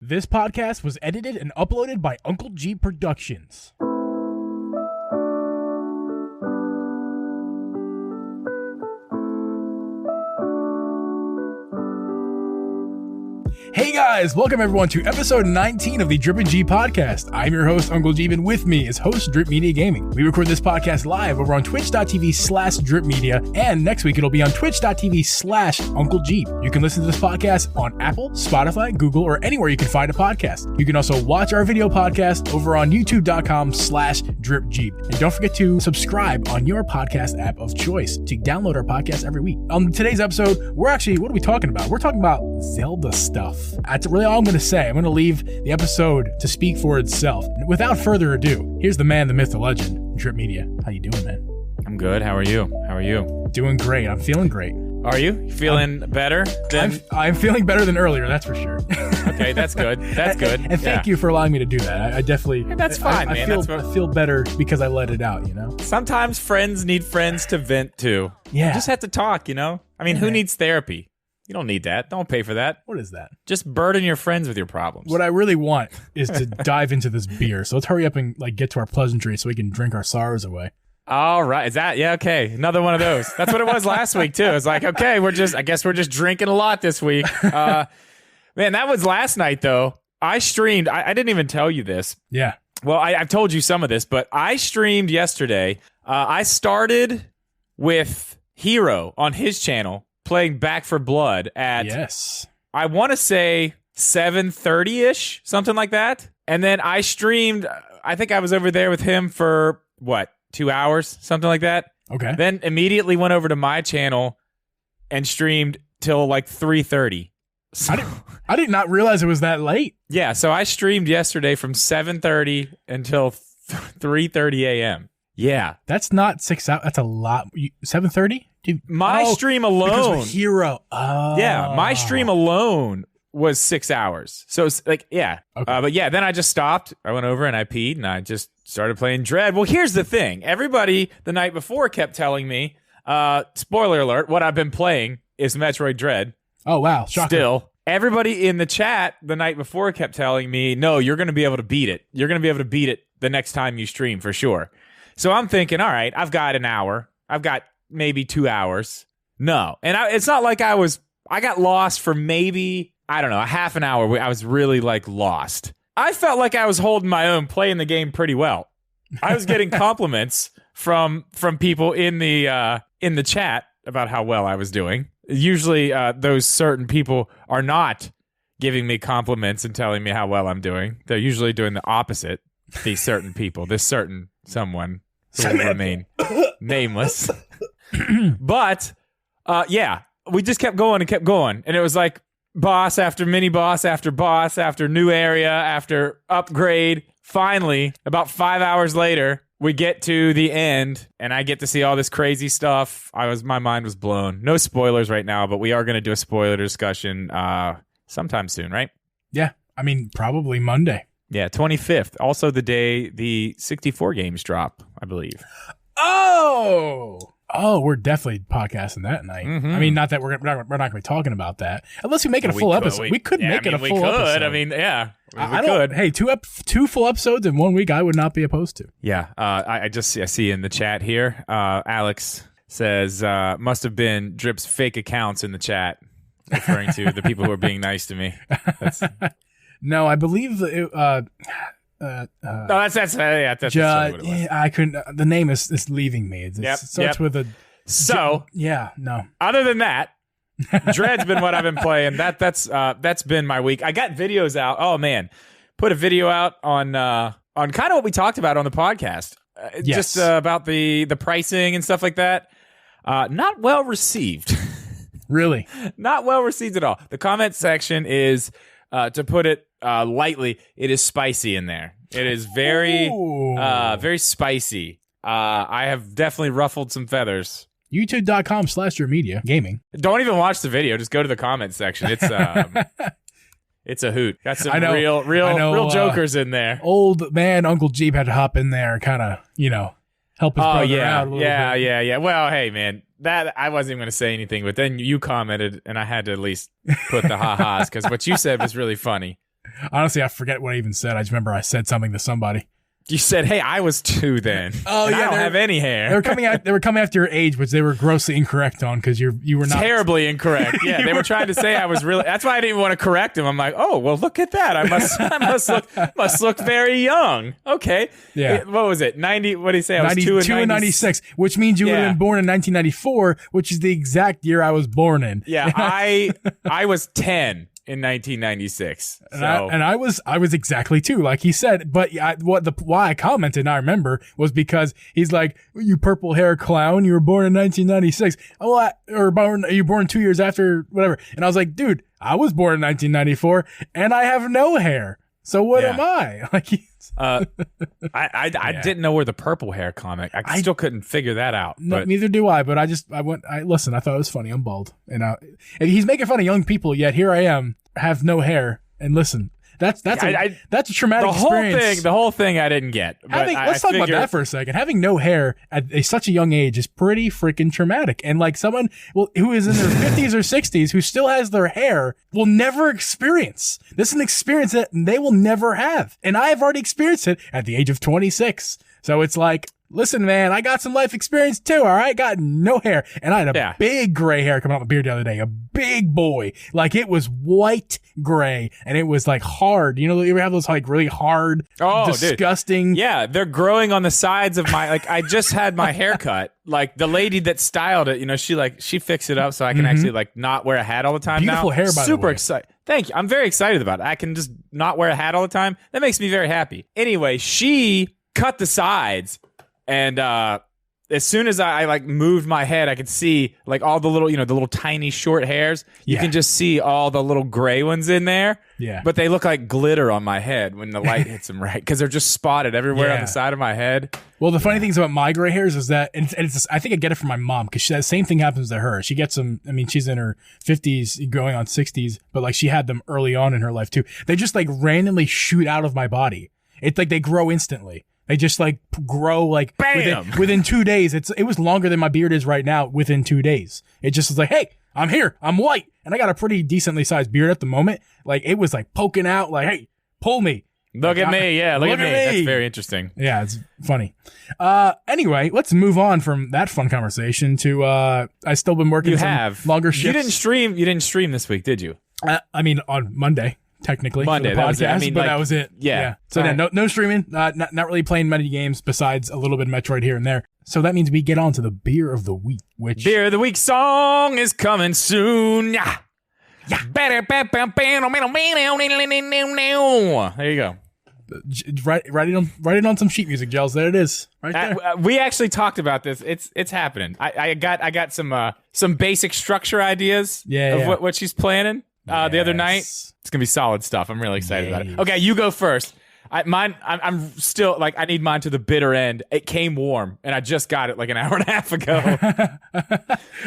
This podcast was edited and uploaded by Uncle Geeb Productions. Hey guys, welcome everyone to episode 19 of the Drip Geeb Podcast. I'm your host, Uncle Geeb, and with me is host Drip Media Gaming. We record this podcast live over on twitch.tv/dripmedia, and next week it'll be on twitch.tv/Uncle Geeb. You can listen to this podcast on Apple, Spotify, Google, or anywhere you can find a podcast. You can also watch our video podcast over on youtube.com/dripgeeb. And don't forget to subscribe on your podcast app of choice to download our podcast every week. On today's episode, what are we talking about? We're talking about Zelda stuff. That's really all I'm going to say. I'm going to leave the episode to speak for itself. Without further ado, here's the man, the myth, the legend, Drip Media. How you doing, man? I'm good. How are you? Doing great. I'm feeling great. Are you feeling better? I'm feeling better than earlier, that's for sure. Okay, that's good. That's good. And thank you for allowing me to do that. I definitely... That's fine, man. I feel better because I let it out, you know? Sometimes friends need friends to vent to. Yeah. You just have to talk, you know? I mean, who needs therapy? You don't need that. Don't pay for that. What is that? Just burden your friends with your problems. What I really want is to dive into this beer. So let's hurry up and get to our pleasantry so we can drink our sorrows away. All right. Is that? Yeah, okay. Another one of those. That's what it was last week, too. It's like, okay, I guess we're just drinking a lot this week. Man, that was last night, though. I streamed. I didn't even tell you this. Yeah. Well, I've told you some of this, but I streamed yesterday. I started with Hero on his channel, playing Back for Blood at, I want to say 7:30-ish, something like that. And then I streamed, I think I was over there with him for, 2 hours, something like that. Okay. Then immediately went over to my channel and streamed till like 3:30. So, I did not realize it was that late. Yeah, so I streamed yesterday from 7:30 until 3:30 a.m. Yeah. That's not 6 hours. That's a lot. 7:30? My stream alone. Because Hero. Oh. Yeah, my stream alone was 6 hours. So it's like, yeah. Okay. But yeah, then I just stopped. I went over and I peed and I just started playing Dread. Well, here's the thing. Everybody the night before kept telling me, spoiler alert, what I've been playing is Metroid Dread. Oh, wow. Shocker. Still. Everybody in the chat the night before kept telling me, no, you're going to be able to beat it. You're going to be able to beat it the next time you stream for sure. So I'm thinking, all right, I've got an hour. I've got maybe 2 hours. No. And it's not like I got lost for maybe, I don't know, a half an hour. I was really lost. I felt like I was holding my own, playing the game pretty well. I was getting compliments from people in the chat about how well I was doing. Usually those certain people are not giving me compliments and telling me how well I'm doing. They're usually doing the opposite. These certain people, this certain someone who will remain nameless. But yeah, we just kept going and kept going. And it was like boss after mini boss after new area after upgrade. Finally, about 5 hours later, we get to the end and I get to see all this crazy stuff. My mind was blown. No spoilers right now, but we are going to do a spoiler discussion sometime soon, right? Yeah. I mean, probably Monday. Yeah, 25th. Also the day the 64 games drop, I believe. Oh, we're definitely podcasting that night. Mm-hmm. I mean, not that we're not going to be talking about that. Unless we make it a full episode. We could make it a full episode. I mean, yeah. We could. Hey, two full episodes in 1 week, I would not be opposed to. Yeah. I see in the chat here, Alex says, must have been Drip's fake accounts in the chat, referring to the people who are being nice to me. No, I believe it, that's what it was. I couldn't. The name is leaving me. It starts with a. So yeah, no. Other than that, Dread's been what I've been playing. That's been my week. I got videos out. Oh man, put a video out on kind of what we talked about on the podcast. Just about the pricing and stuff like that. Not well received. Really, not well received at all. The comment section is. To put it lightly, it is spicy in there. It is very, very spicy. I have definitely ruffled some feathers. YouTube.com/dripmedia gaming. Don't even watch the video. Just go to the comment section. It's it's a hoot. Got some real jokers in there. Old man Uncle Geeb had to hop in there and kind of, help his brother out a little bit. Yeah. Well, hey, man. That I wasn't even going to say anything, but then you commented, and I had to at least put the ha-has, because what you said was really funny. Honestly, I forget what I even said. I just remember I said something to somebody. You said, "Hey, I was 2 then." Oh, yeah, I don't have any hair. They were coming after your age, which they were grossly incorrect on because you were not terribly incorrect. Yeah, they were trying to say I was really. That's why I didn't even want to correct him. I'm like, oh well, look at that. I must look very young. Okay. Yeah. What was it? 90. What did he say? I was 2 and 96, which means you would have been born in 1994, which is the exact year I was born in. Yeah, I was 10. In 1996, and I was exactly 2, like he said. But why I commented, I remember, was because he's like, "You purple hair clown, you were born in 1996. Oh, you born 2 years after whatever." And I was like, "Dude, I was born in 1994, and I have no hair. So what am I?" Like, I didn't know where the purple hair comic. I still couldn't figure that out. No, neither do I. But listen. I thought it was funny. I'm bald, and he's making fun of young people. Yet here I am, have no hair, and listen. That's a traumatic experience. The whole thing I didn't get. Let's talk about that for a second. Having no hair at such a young age is pretty freaking traumatic. And like someone who is in their 50s or 60s who still has their hair will never experience. This is an experience that they will never have. And I have already experienced it at the age of 26. So it's like, listen, man, I got some life experience too, all right? Got no hair. And I had a big gray hair coming out my beard the other day. A big boy. Like, it was white gray, and it was, like, hard. You know, you ever have those, like, really hard, disgusting... Dude. Yeah, they're growing on the sides of my... Like, I just had my hair cut. Like, the lady that styled it, you know, she fixed it up so I can actually, like, not wear a hat all the time. Beautiful hair, by the way. Super excited. Thank you. I'm very excited about it. I can just not wear a hat all the time. That makes me very happy. Anyway, she cut the sides... And as soon as I like moved my head, I could see like all the little, the little tiny short hairs. You can just see all the little gray ones in there. Yeah. But they look like glitter on my head when the light hits them right, because they're just spotted everywhere on the side of my head. Well, the funny things about my gray hairs is that, and it's I think I get it from my mom, because the same thing happens to her. She gets them, I mean, she's in her 50s, going on 60s, but like she had them early on in her life too. They just like randomly shoot out of my body. It's like they grow instantly. They just like grow like within 2 days. It was longer than my beard is right now within 2 days. It just was like, hey, I'm here. I'm white. And I got a pretty decently sized beard at the moment. Like, it was like poking out like, hey, pull me. Look at me. Yeah, look at me. That's very interesting. Yeah, it's funny. Anyway, let's move on from that fun conversation to I still been working longer shifts. You didn't stream this week, did you? I mean, on Monday. Technically, Monday, for the podcast, that was it. I mean, but like, that was it. Yeah. So then, no streaming, not really playing many games besides a little bit of Metroid here and there. So that means we get on to the beer of the week, which beer of the week song is coming soon. Yeah. There you go. Write it on some sheet music, Gels. There it is. Right there. We actually talked about this. It's happening. I got some basic structure ideas of what she's planning. The other night. It's gonna be solid stuff. I'm really excited about it. Okay, you go first. I'm still like, I need mine to the bitter end. It came warm, and I just got it like an hour and a half ago.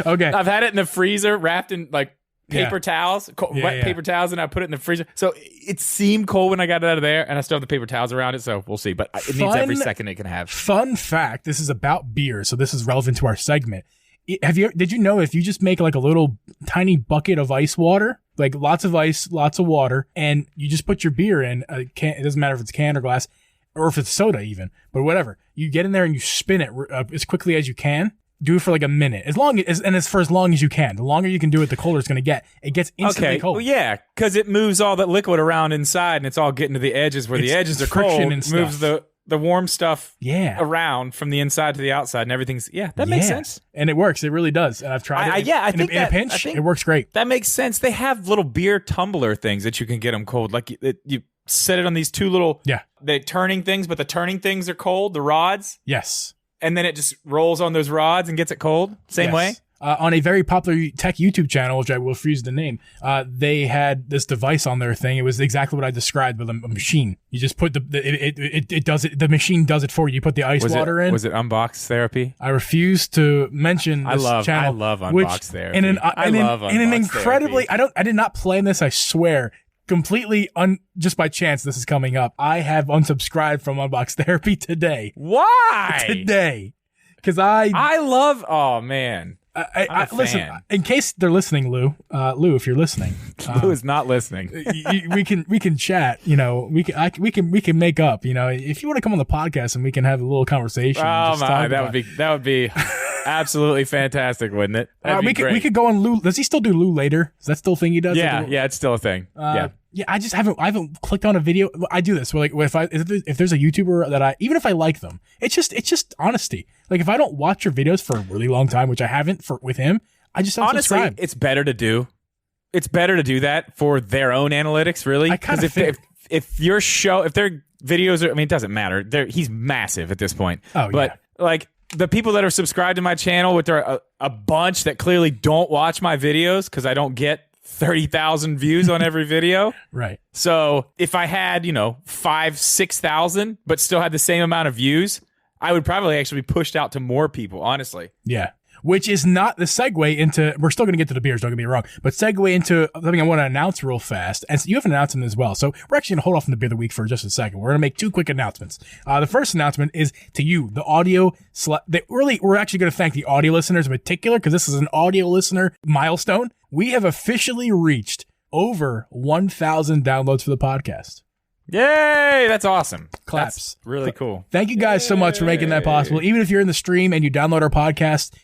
Okay, I've had it in the freezer, wrapped in like paper towels, wet paper towels, and I put it in the freezer. So it seemed cold when I got it out of there, and I still have the paper towels around it. So we'll see. But it needs every second it can have. Fun fact: this is about beer, so this is relevant to our segment. Did you know if you just make like a little tiny bucket of ice water, like lots of ice, lots of water, and you just put your beer in a can, it doesn't matter if it's a can or glass, or if it's soda even, but whatever, you get in there and you spin it as quickly as you can. Do it for like a minute, as long as you can. The longer you can do it, the colder it's going to get. It gets instantly cold. Well, yeah, because it moves all that liquid around inside, and it's all getting to the edges where the edges are cold. And moves the warm stuff around from the inside to the outside, and everything's that makes sense. And it works. It really does. And I've tried it. I think in a pinch, it works great. That makes sense. They have little beer tumbler things that you can get them cold. Like you set it on these two little the turning things, but the turning things are cold. The rods. Yes. And then it just rolls on those rods and gets it cold. Same way. On a very popular tech YouTube channel, which I will refuse the name, they had this device on their thing. It was exactly what I described with a machine. You just put it does it. The machine does it for you. You put the ice water in. Was it Unbox Therapy? I refuse to mention this channel. I love Unbox Therapy. I love an incredibly. Therapy. I did not plan this. I swear. Completely just by chance, this is coming up. I have unsubscribed from Unbox Therapy today. Why? Today. Because I love, oh man. Listen, in case they're listening, Lou, if you're listening, Lou is not listening. we can chat. You know, we can make up. You know, if you want to come on the podcast and we can have a little conversation. Oh my, that would be absolutely fantastic, wouldn't it? We could go on Lou. Does he still do Lou later? Is that still a thing he does? Yeah, it's still a thing. Yeah, I just haven't clicked on a video. I do this. Like if there's a YouTuber that even if I like them, it's just honesty. Like if I don't watch your videos for a really long time, which I haven't with him, I just don't honestly, subscribe. It's better to do that for their own analytics, really. Because if their videos are, I mean, it doesn't matter. He's massive at this point. Oh, but like the people that are subscribed to my channel, with a bunch that clearly don't watch my videos because I don't get 30,000 views on every video. Right. So if I had, 5,000-6,000, but still had the same amount of views, I would probably actually be pushed out to more people, honestly. Yeah. Which is not the segue into, we're still going to get to the beers, don't get me wrong, but segue into something I want to announce real fast. And you have an announcement as well. So we're actually going to hold off on the beer of the week for just a second. We're going to make two quick announcements. The first announcement is to you, the audio, we're actually going to thank the audio listeners in particular, because this is an audio listener milestone. We have officially reached over 1,000 downloads for the podcast. Yay! That's awesome. Claps. That's really cool. Thank you guys so much for making that possible. Even if you're in the stream and you download our podcast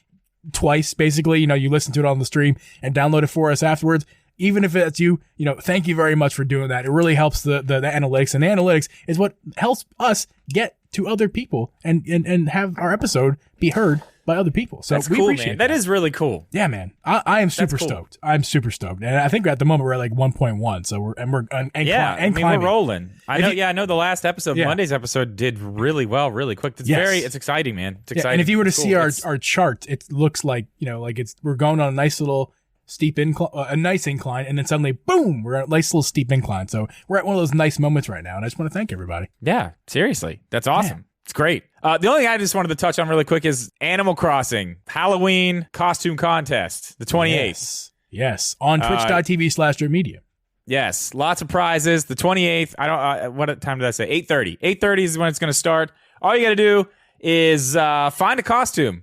twice, basically, you listen to it on the stream and download it for us afterwards. Even if it's you, thank you very much for doing that. It really helps the analytics, and the analytics is what helps us get to other people and have our episode be heard by other people. So that's we cool, appreciate man. That is really cool. Yeah, man. I am super stoked. I'm super stoked. And I think at the moment we're at like 1.1. So we're we're rolling. I know the last episode, Monday's episode, did really well, really quick. It's exciting, man. It's exciting. And if you were to see our chart, it looks like, we're going on a nice little steep incline, a nice incline, and then suddenly, boom, we're at a nice little steep incline. So we're at one of those nice moments right now. And I just want to thank everybody. Yeah, seriously. That's awesome. Yeah. It's great. The only thing I just wanted to touch on really quick is Animal Crossing Halloween costume contest, the 28th. Yes. On twitch.tv/dripmedia. Yes. Lots of prizes. The 28th. What time did I say? 8:30. 8:30 is when it's going to start. All you got to do is find a costume.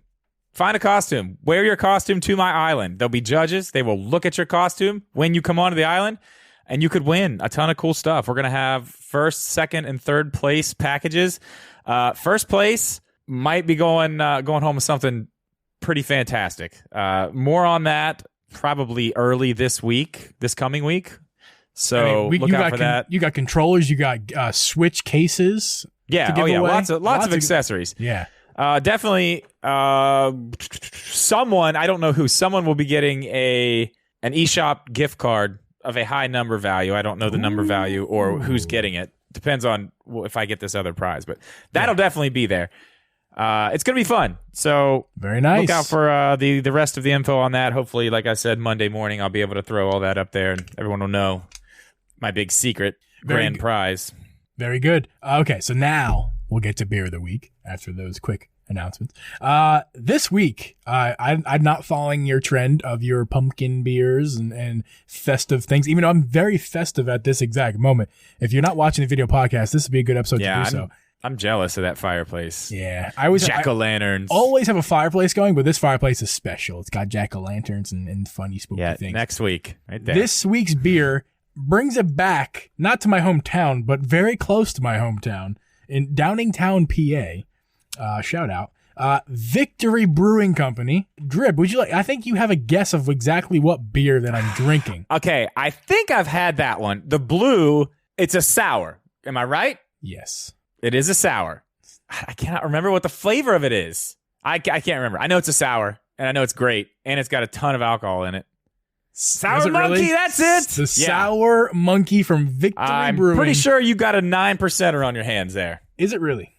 Wear your costume to my island. There'll be judges. They will look at your costume when you come onto the island, and you could win a ton of cool stuff. We're going to have first, second, and third place packages. First place might be going home with something pretty fantastic. More on that probably early this coming week. So look out for that. You got controllers. You got Switch cases. Yeah. To give away. Lots of accessories. Yeah. Definitely. Someone, I don't know who. Someone will be getting an eShop gift card of a high number value. I don't know the number value or who's getting it. Depends on if I get this other prize, but that'll definitely be there. It's going to be fun. So very nice. Look out for the rest of the info on that. Hopefully, like I said, Monday morning, I'll be able to throw all that up there and everyone will know my big secret grand prize. Very good. Okay, so now we'll get to beer of the week after those quick announcements. This week, I'm not following your trend of your pumpkin beers and festive things, even though I'm very festive at this exact moment. If you're not watching the video podcast, this would be a good episode to do so. I'm jealous of that fireplace. Yeah. Jack-o'-lanterns. Always have a fireplace going, but this fireplace is special. It's got jack-o'-lanterns and funny spooky things. Next week. Right there. This week's beer brings it back, not to my hometown, but very close to my hometown in Downingtown, PA. Shout out. Victory Brewing Company. Drip, I think you have a guess of exactly what beer that I'm drinking. Okay, I think I've had that one. The blue, it's a sour. Am I right? Yes. It is a sour. I cannot remember what the flavor of it is. I can't remember. I know it's a sour, and I know it's great, and it's got a ton of alcohol in it. Sour Monkey, really? That's it. The Sour Monkey from Victory Brewing. I'm pretty sure you got a 9%er on your hands there. Is it really?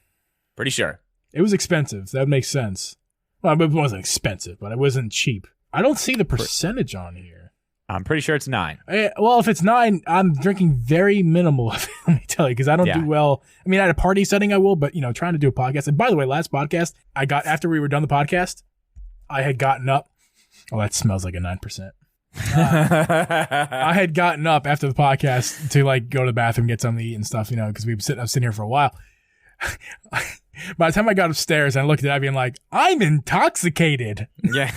Pretty sure. It was expensive. That makes sense. Well, it wasn't expensive, but it wasn't cheap. I don't see the percentage on here. I'm pretty sure it's 9. Well, if it's 9, I'm drinking very minimal. Let me tell you, because I don't do well. I mean, at a party setting, I will, but trying to do a podcast. And by the way, last podcast, after we were done the podcast, I had gotten up. Oh, that smells like a 9%. I had gotten up after the podcast to go to the bathroom, get something to eat and stuff, because I was sitting here for a while. By the time I got upstairs and I looked at it, I'd be like, I'm intoxicated. Yeah.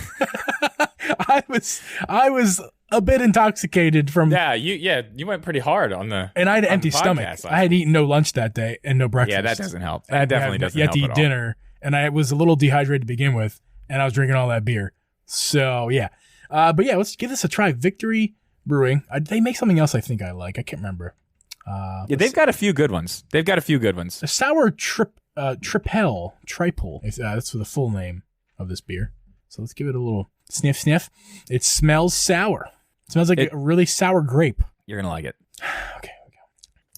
I was a bit intoxicated from. You went pretty hard on the. And I had an empty stomach. I had eaten no lunch that day and no breakfast. Yeah, that doesn't help. That definitely doesn't help. You had to eat dinner, and I was a little dehydrated to begin with, and I was drinking all that beer. So yeah, but yeah, let's give this a try. Victory Brewing. They make something else I think I like. I can't remember. They've got a few good ones. A sour triple. That's the full name of this beer. So let's give it a little sniff. It smells sour. It smells like a really sour grape. You're gonna like it. Okay.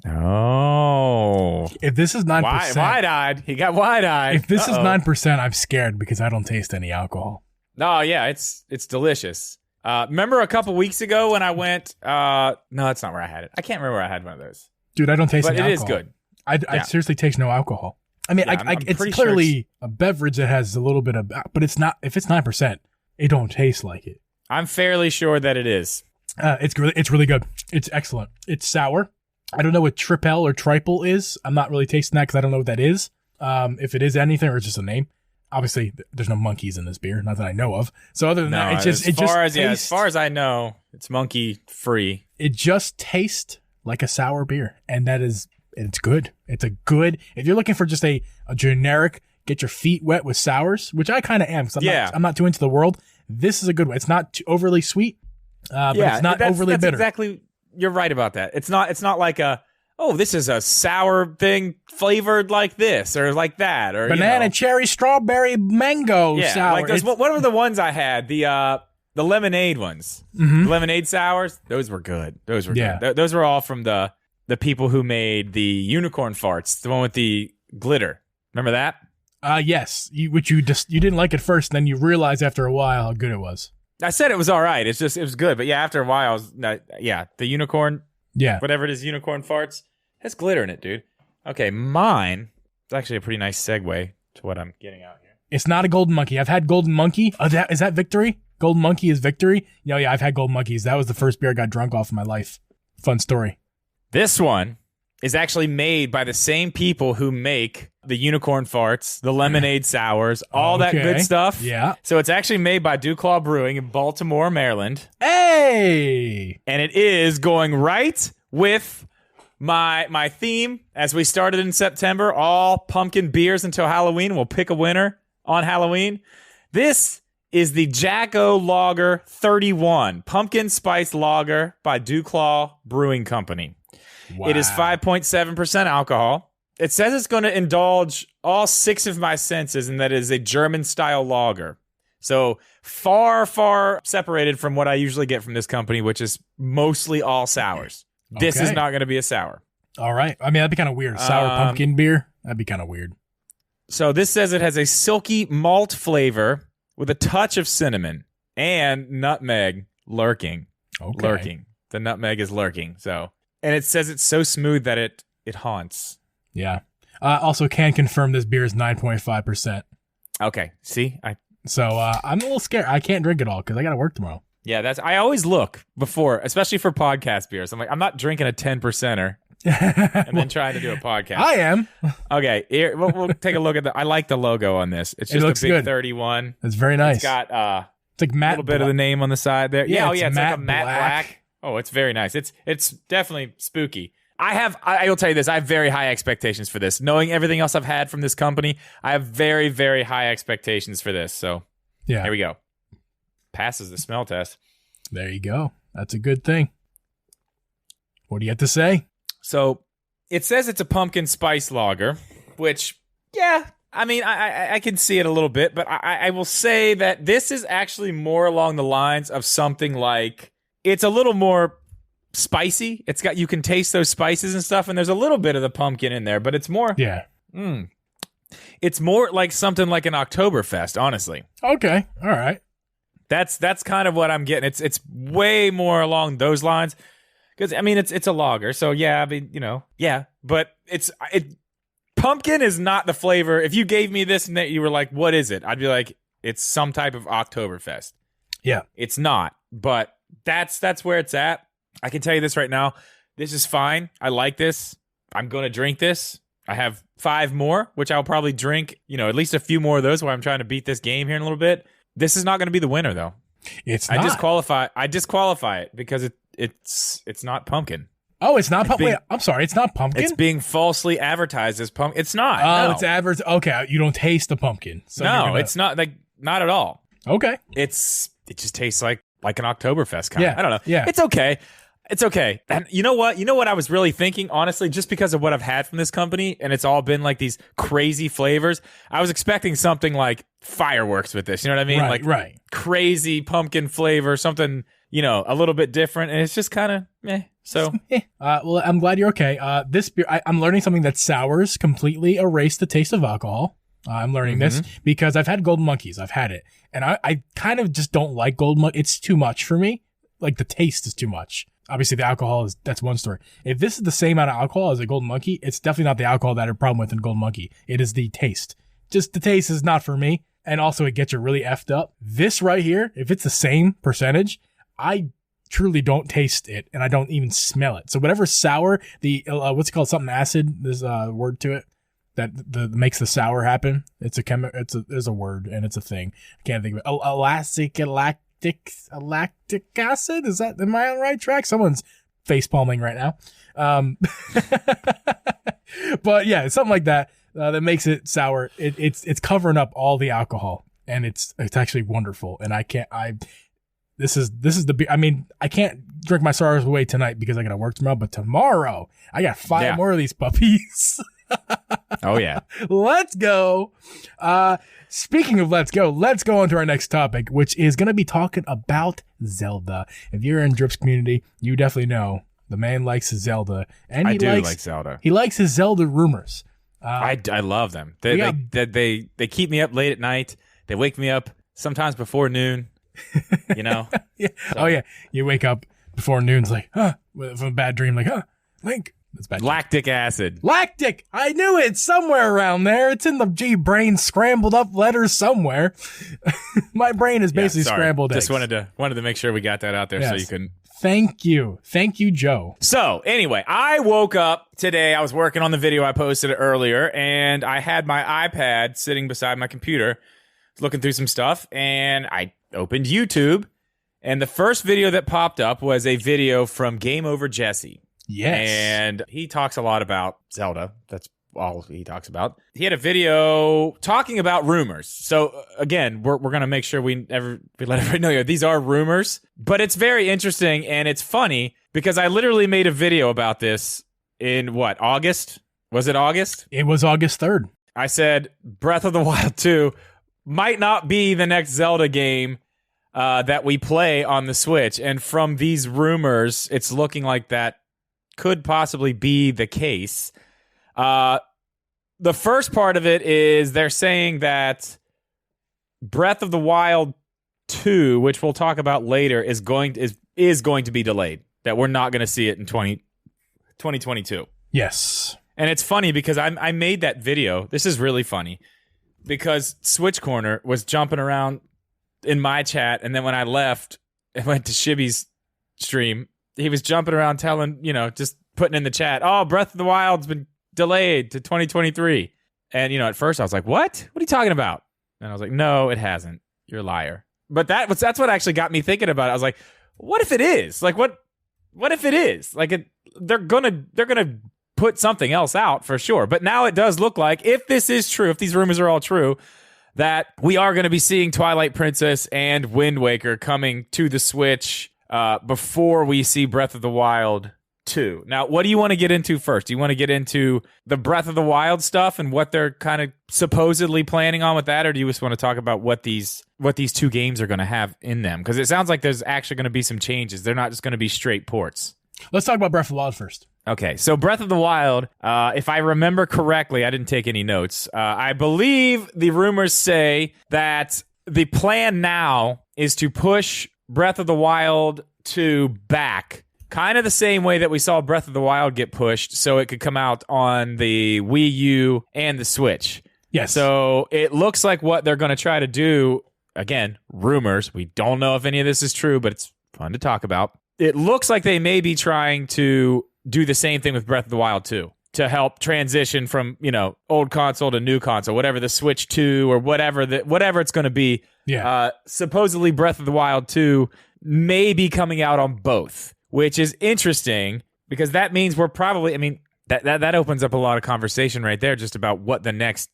Oh. If this is 9%, wide-eyed. He got wide-eyed. If this is 9%, I'm scared because I don't taste any alcohol. Oh yeah, it's delicious. Remember a couple weeks ago when I went? No, that's not where I had it. I can't remember where I had one of those. Dude, I don't taste any alcohol. But it is good. I seriously taste no alcohol. I mean, it's clearly a beverage that has a little bit of, but it's not. If it's 9%, it don't taste like it. I'm fairly sure that it is. It's really good. It's excellent. It's sour. I don't know what triple or triple is. I'm not really tasting that because I don't know what that is. If it is anything or it's just a name. Obviously, there's no monkeys in this beer, not that I know of. So other than that, as far as I know, it's monkey free. It just tastes like a sour beer, and it's good. It's a good. If you're looking for just a generic, get your feet wet with sours, which I kind of am, because I'm not too into the world. This is a good one. It's not too overly sweet, but it's not overly bitter. Exactly, you're right about that. It's not like this is a sour thing flavored like this or like that, or banana, cherry, strawberry, mango sour. Like those. What were the ones I had? The lemonade ones, mm-hmm. The lemonade sours. Those were good. Good. Those were all from the people who made the unicorn farts, the one with the glitter. Remember that? Yes. You didn't like it first, then you realized after a while how good it was. I said it was all right. It was good, but yeah, after a while, the unicorn. Yeah. Whatever it is, unicorn farts has glitter in it, dude. Okay, mine. It's actually a pretty nice segue to what I'm getting out here. It's not a Golden Monkey. I've had Golden Monkey. Is that Victory? Golden Monkey is Victory? Yeah, I've had Golden Monkeys. That was the first beer I got drunk off in my life. Fun story. This one is actually made by the same people who make the unicorn farts, the lemonade sours, all that good stuff. Yeah. So it's actually made by Claw Brewing in Baltimore, Maryland. Hey! And it is going right with my theme as we started in September, all pumpkin beers until Halloween. We'll pick a winner on Halloween. This is the Jacko Lager 31 Pumpkin Spice Lager by Claw Brewing Company. Wow. It is 5.7% alcohol. It says it's going to indulge all 6 of my senses, and that is a German-style lager. So far, far separated from what I usually get from this company, which is mostly all sours. This is not going to be a sour. All right. I mean, that'd be kind of weird. Sour pumpkin beer? That'd be kind of weird. So this says it has a silky malt flavor with a touch of cinnamon and nutmeg lurking. Okay. Lurking. The nutmeg is lurking. So, and it says it's so smooth that it haunts. Yeah. Also can confirm this beer is 9.5%. Okay. See? So I'm a little scared. I can't drink it all because I got to work tomorrow. Yeah, I always look before, especially for podcast beers. I'm like, I'm not drinking a 10%er and then trying to do a podcast. I am. Okay, here, we'll take a look at I like the logo on this. It's just a big good. 31. It's very nice. It's got it's like matte a little bit of the name on the side there. Yeah, it's matte like a matte black. Oh, it's very nice. It's definitely spooky. I will tell you this. I have very high expectations for this. Knowing everything else I've had from this company, I have very, very high expectations for this. So yeah, here we go. Passes the smell test. There you go. That's a good thing. What do you have to say? So it says it's a pumpkin spice lager, which, yeah, I mean, I can see it a little bit, but I will say that this is actually more along the lines of something like, it's a little more spicy. You can taste those spices and stuff, and there's a little bit of the pumpkin in there, but it's more. Yeah. It's more like something like an Oktoberfest, honestly. Okay. All right. That's kind of what I'm getting. It's way more along those lines. Because I mean it's a lager, so yeah, I mean, yeah, but pumpkin is not the flavor. If you gave me this and that you were like, what is it? I'd be like, it's some type of Oktoberfest. Yeah. It's not, but that's where it's at. I can tell you this right now. This is fine. I like this. I'm going to drink this. I have 5 more, which I'll probably drink, at least a few more of those while I'm trying to beat this game here in a little bit. This is not going to be the winner, though. It's not. I disqualify it because it's not pumpkin. Oh, it's not pumpkin. Wait, I'm sorry. It's not pumpkin? It's being falsely advertised as pumpkin. It's not. Oh, no. it's advertised. Okay, you don't taste the pumpkin. So no, it's not not at all. Okay. It just tastes like an Oktoberfest kind. Yeah. I don't know. Yeah. It's okay. It's okay. And you know what? You know what I was really thinking, honestly, just because of what I've had from this company, and it's all been like these crazy flavors. I was expecting something like fireworks with this. You know what I mean? Right. Crazy pumpkin flavor, something, a little bit different. And it's just kind of meh. So, well, I'm glad you're okay. This beer, I'm learning something that sours completely erase the taste of alcohol. I'm learning this because I've had Golden Monkeys. I've had it. And I kind of just don't like Golden Monkey. It's too much for me. Like the taste is too much. Obviously, the alcohol that's one story. If this is the same amount of alcohol as a Golden Monkey, it's definitely not the alcohol that I have a problem with in Golden Monkey. It is the taste. Just the taste is not for me. And also, it gets you really effed up. This right here, if it's the same percentage, I truly don't taste it, and I don't even smell it. So whatever sour, what's it called? Something acid. There's a word to it that makes the sour happen. There's a word, and it's a thing. I can't think of it. Lactic acid? Am I on the right track? Someone's face palming right now. But yeah, it's something like that that makes it sour. It's covering up all the alcohol, and it's actually wonderful. And this is the beer. I mean, I can't drink my sorrows away tonight because I got to work tomorrow, but tomorrow I got 5 more of these puppies. Oh yeah. Let's go. Speaking of let's go on to our next topic, which is going to be talking about Zelda. If you're in Drip's community, you definitely know the man likes his Zelda. And I do like Zelda. He likes his Zelda rumors. I love them. They keep me up late at night. They wake me up sometimes before noon. Yeah. So. Oh yeah. You wake up before noon, it's like, from a bad dream, like, Link. That's bad. Lactic acid. Lactic. I knew it. Somewhere around there. It's in the G brain scrambled up letters somewhere. My brain is basically scrambled eggs. Just wanted to make sure we got that out there so you can. Thank you, Joe. So anyway, I woke up today. I was working on the video I posted earlier, and I had my iPad sitting beside my computer, looking through some stuff, and I opened YouTube, and the first video that popped up was a video from Game Over Jesse. Yes. And he talks a lot about Zelda. That's all he talks about. He had a video talking about rumors. So again, we're going to make sure we let everybody know these are rumors, but it's very interesting and it's funny because I literally made a video about this in August? Was it August? It was August 3rd. I said Breath of the Wild 2 might not be the next Zelda game that we play on the Switch. And from these rumors, it's looking like that could possibly be the case. The first part of it is they're saying that Breath of the Wild 2, which we'll talk about later, is going to be delayed. That we're not going to see it in 2022. Yes. And it's funny because I made that video. This is really funny because Switch Corner was jumping around in my chat, and then when I left and went to Shibby's stream, he was jumping around telling, just putting in the chat, Breath of the Wild's been delayed to 2023. And, at first I was like, what? What are you talking about? And I was like, no, it hasn't. You're a liar. But that's what actually got me thinking about it. I was like, what if it is? Like, what if it is? Like, they're gonna put something else out for sure. But now it does look like, if this is true, if these rumors are all true, that we are going to be seeing Twilight Princess and Wind Waker coming to the Switch before we see Breath of the Wild 2. Now, what do you want to get into first? Do you want to get into the Breath of the Wild stuff and what they're kind of supposedly planning on with that, or do you just want to talk about what these two games are going to have in them? Because it sounds like there's actually going to be some changes. They're not just going to be straight ports. Let's talk about Breath of the Wild first. Okay, so Breath of the Wild, if I remember correctly, I didn't take any notes. I believe the rumors say that the plan now is to push Breath of the Wild 2 back, kind of the same way that we saw Breath of the Wild get pushed, so it could come out on the Wii U and the Switch. Yes. So it looks like what they're going to try to do, again, rumors. We don't know if any of this is true, but it's fun to talk about. It looks like they may be trying to do the same thing with Breath of the Wild 2, to help transition from, old console to new console, whatever the Switch 2 or whatever it's going to be. Yeah. Supposedly Breath of the Wild 2 may be coming out on both, which is interesting because that means we're probably, that opens up a lot of conversation right there just about what the next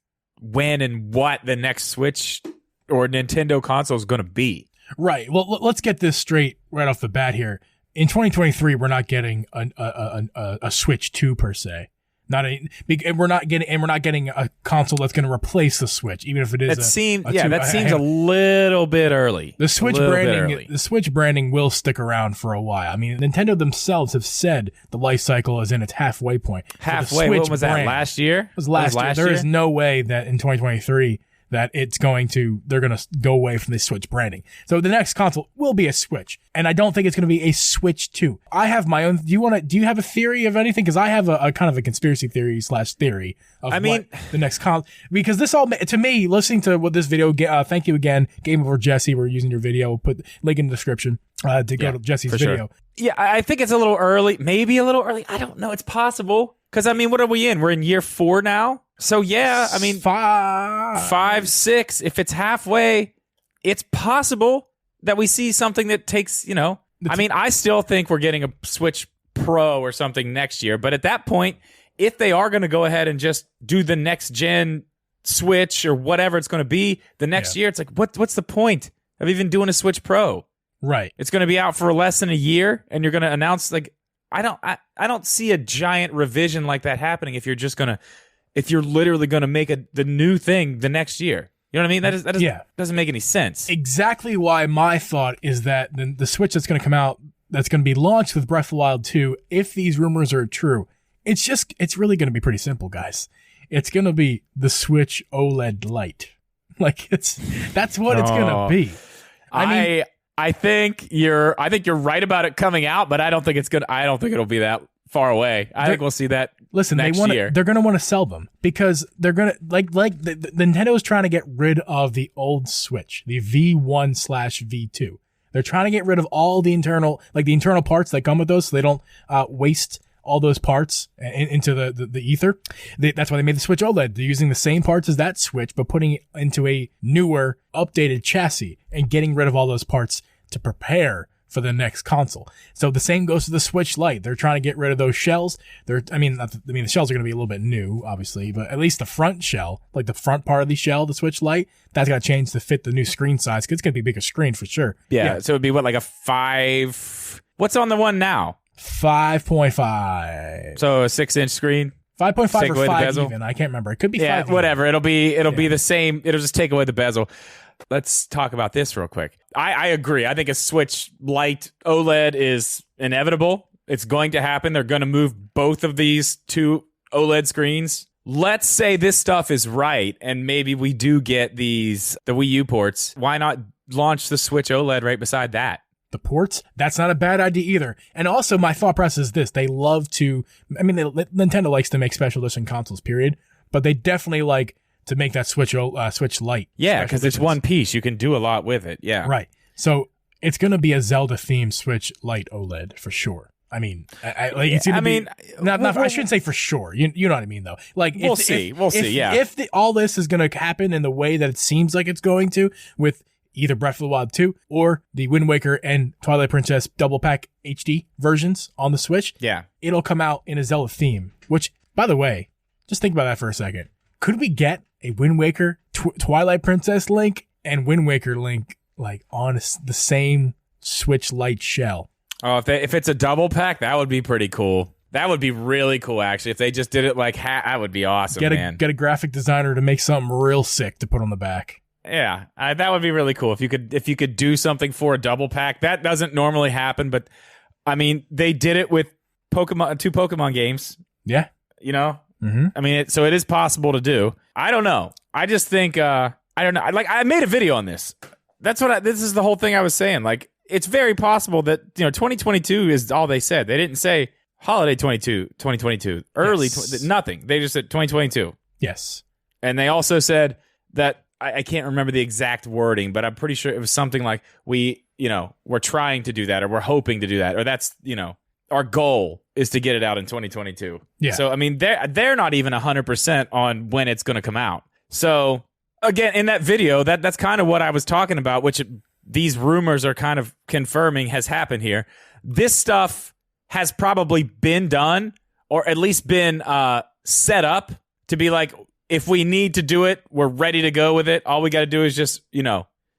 Switch or Nintendo console is going to be. Right. Well, let's get this straight right off the bat here. In 2023, we're not getting a Switch 2 per se. We're not getting a console that's going to replace the Switch, even if it is. Seems a little bit early. The Switch branding will stick around for a while. I mean, Nintendo themselves have said the life cycle is in its halfway point. Halfway. What was that? Last year? It was last year. There is no way that in 2023 that they're going to go away from the Switch branding. So the next console will be a Switch, and I don't think it's going to be a Switch 2. I have my own. Do you have a theory of anything? Because I have a kind of a conspiracy theory / theory of what the next console. Because this all, to me, listening to what this video, thank you again, Game Over Jesse. We're using your video. We'll put the link in the description to go to Jesse's video. Sure. Yeah, I think it's a little early. Maybe a little early. I don't know. It's possible. Because, what are we in? We're in year 4 now. So, yeah, 5, 6. If it's halfway, it's possible that we see something that takes, I still think we're getting a Switch Pro or something next year. But at that point, if they are going to go ahead and just do the next gen Switch or whatever it's going to be the next year, it's like, what's the point of even doing a Switch Pro? Right. It's going to be out for less than a year, and you're going to announce, I don't see a giant revision like that happening if you're literally going to make the new thing the next year. You know what I mean? That doesn't make any sense. Exactly why my thought is that the Switch that's going to come out, that's going to be launched with Breath of the Wild 2, if these rumors are true, it's really going to be pretty simple, guys. It's going to be the Switch OLED Lite. That's what it's going to be. I think you're right about it coming out, but I don't think it'll be that far away. I think we'll see that next year. They're going to want to sell them because they're going to the Nintendo's trying to get rid of the old Switch, the V1/V2. They're trying to get rid of all the internal parts that come with those so they don't waste all those parts into the ether. That's why they made the Switch OLED. They're using the same parts as that Switch, but putting it into a newer, updated chassis and getting rid of all those parts to prepare for the next console. So the same goes to the Switch Lite. They're trying to get rid of those shells. The shells are going to be a little bit new, obviously, but at least the front shell, like the front part of the shell, the Switch Lite, that's got to change to fit the new screen size because it's going to be a bigger screen for sure. Yeah. So it'd be like a 5. What's on the one now? 5.5. So a 6-inch screen. 5.5 or 5 even. I can't remember. It could be 5. Whatever. It'll be the same. It'll just take away the bezel. Let's talk about this real quick. I agree. I think a Switch Lite OLED is inevitable. It's going to happen. They're going to move both of these to OLED screens. Let's say this stuff is right, and maybe we do get the Wii U ports. Why not launch the Switch OLED right beside that? The ports, that's not a bad idea either. And also, my thought process is this. They love to, Nintendo likes to make special edition consoles, period. But they definitely like to make that Switch Lite. Yeah, because it's one piece. You can do a lot with it. Yeah. Right. So it's going to be a Zelda-themed Switch Lite OLED for sure. I shouldn't say for sure. You know what I mean, though. We'll see. Yeah. If all this is going to happen in the way that it seems like it's going to, with either Breath of the Wild 2 or the Wind Waker and Twilight Princess double pack HD versions on the Switch, it'll come out in a Zelda theme. Which, by the way, just think about that for a second. Could we get a Wind Waker Twilight Princess Link and Wind Waker Link on the same Switch Lite shell? Oh, if it's a double pack, that would be pretty cool. That would be really cool, actually. If they just did it that would be awesome, man. Get a graphic designer to make something real sick to put on the back. Yeah, that would be really cool if you could do something for a double pack. That doesn't normally happen, but they did it with two Pokemon games. Yeah, Mm-hmm. So it is possible to do. I don't know. I just think I don't know. I made a video on this. This is the whole thing I was saying. It's very possible that 2022 is all they said. They didn't say holiday 2022, early nothing. They just said 2022. Yes, and they also said that. I can't remember the exact wording, but I'm pretty sure it was something like we're trying to do that, or we're hoping to do that, or that's, our goal is to get it out in 2022. Yeah. So, I mean, they're not even 100% on when it's going to come out. So, again, in that video, that's kind of what I was talking about, which these rumors are kind of confirming has happened here. This stuff has probably been done, or at least been set up to be like, if we need to do it, we're ready to go with it. All we got to do is just,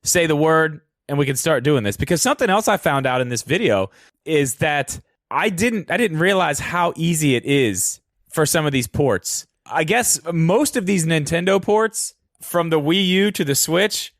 say the word and we can start doing this. Because something else I found out in this video is that I didn't realize how easy it is for some of these ports. I guess most of these Nintendo ports from the Wii U to the Switch,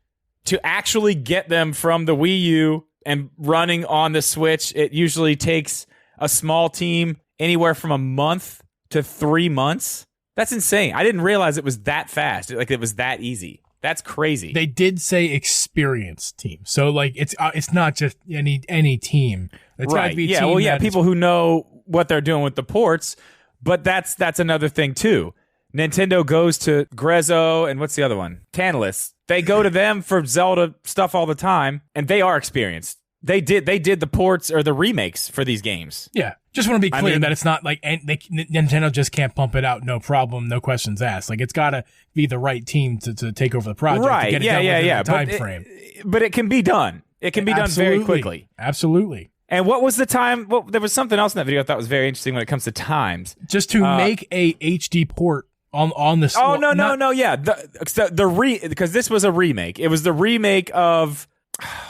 to actually get them from the Wii U and running on the Switch, it usually takes a small team anywhere from a month to 3 months. That's insane. I didn't realize it was that fast. Like, it was that easy. That's crazy. They did say experienced team. So, like, it's not just any team. It's right. gotta be a yeah. team Well, yeah. People who know what they're doing with the ports, but that's another thing too. Nintendo goes to Grezzo and what's the other one? Tantalus. They go to them for Zelda stuff all the time, and they are experienced. They did the ports or the remakes for these games. Yeah. Just want to be clear that it's not like Nintendo just can't pump it out, no problem, no questions asked. Like, it's got to be the right team to take over the project. Right. To get it done within the time frame. But it can be done. It can be done very quickly. Absolutely. And what was the time? Well, there was something else in that video I thought was very interesting when it comes to times. Just to make a HD port on the. Oh no! Yeah, because this was a remake. It was the remake of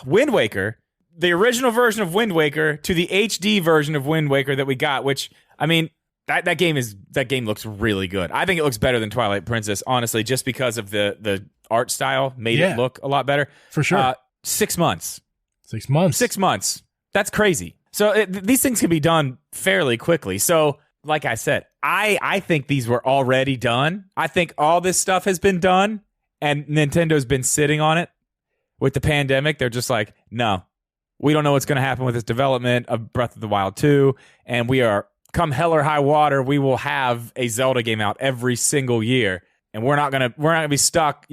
Wind Waker, the original version of Wind Waker, to the HD version of Wind Waker that we got. Which, I mean, that game looks really good. I think it looks better than Twilight Princess, honestly, just because of the art style made it look a lot better. For sure. 6 months. 6 months. 6 months. That's crazy. So these things can be done fairly quickly. So, like I said, I think these were already done. I think all this stuff has been done, and Nintendo's been sitting on it. With the pandemic, they're just like, no, we don't know what's going to happen with this development of Breath of the Wild 2, and we are, come hell or high water, we will have a Zelda game out every single year, and we're not gonna be stuck,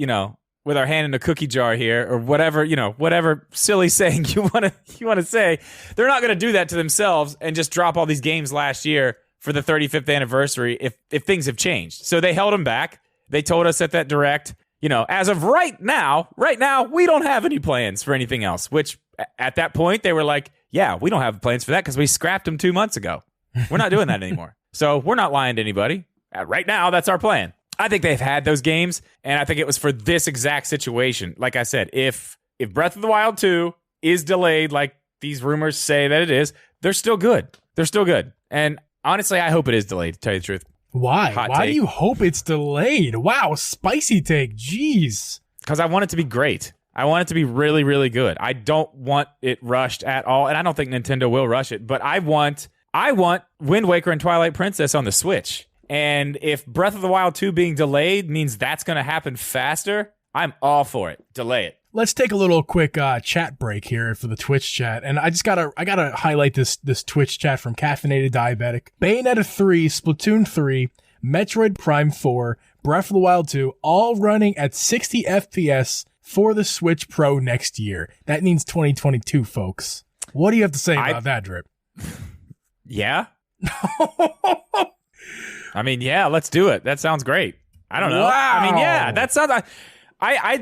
with our hand in a cookie jar here, or whatever silly saying you want to say. They're not going to do that to themselves and just drop all these games last year for the 35th anniversary if things have changed. So they held them back. They told us at that direct, as of right now, we don't have any plans for anything else, which at that point they were like, yeah, we don't have plans for that because we scrapped them 2 months ago. We're not doing that anymore. So we're not lying to anybody. Right now, that's our plan. I think they've had those games, and I think it was for this exact situation. Like I said, if Breath of the Wild 2 is delayed, like these rumors say that it is, they're still good. They're still good. And honestly, I hope it is delayed, to tell you the truth. Why? Hot Why take. do you hope it's delayed? Wow, spicy take. Jeez. Because I want it to be great. I want it to be really, really good. I don't want it rushed at all, and I don't think Nintendo will rush it, but I want Wind Waker and Twilight Princess on the Switch. And if Breath of the Wild 2 being delayed means that's going to happen faster, I'm all for it. Delay it. Let's take a little quick chat break here for the Twitch chat, and I gotta highlight this Twitch chat from Caffeinated Diabetic. Bayonetta 3, Splatoon 3, Metroid Prime 4, Breath of the Wild 2, all running at 60 FPS for the Switch Pro next year. That means 2022, folks. What do you have to say about that, Drip? Yeah. I mean, yeah, let's do it. That sounds great. I don't know. Wow. I mean, yeah, that sounds. I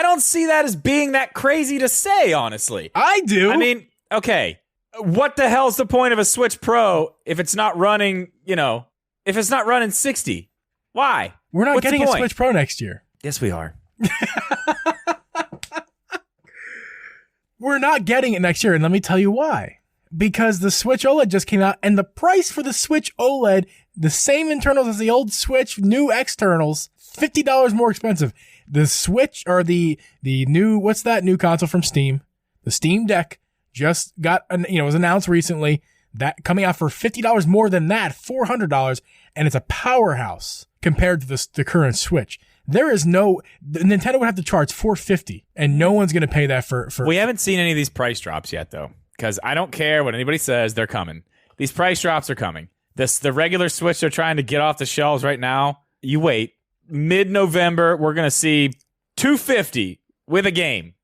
don't see that as being that crazy to say, honestly. I do. I mean, okay, what the hell's the point of a Switch Pro if it's not running, if it's not running 60? Why? We're not What's getting the a point? Switch Pro next year. Yes, we are. We're not getting it next year, and let me tell you why. Because the Switch OLED just came out, and the price for the Switch OLED, the same internals as the old Switch, new externals, $50 more expensive. The Switch, or the new, what's that new console from Steam? The Steam Deck just got, was announced recently, that coming out for $50 more than that, $400, and it's a powerhouse compared to the current Switch. There is Nintendo would have to charge $450, and no one's going to pay that for. We haven't seen any of these price drops yet, though, because I don't care what anybody says, they're coming. These price drops are coming. The regular Switch they're trying to get off the shelves right now, you wait. Mid-November, we're going to see $250 with a game.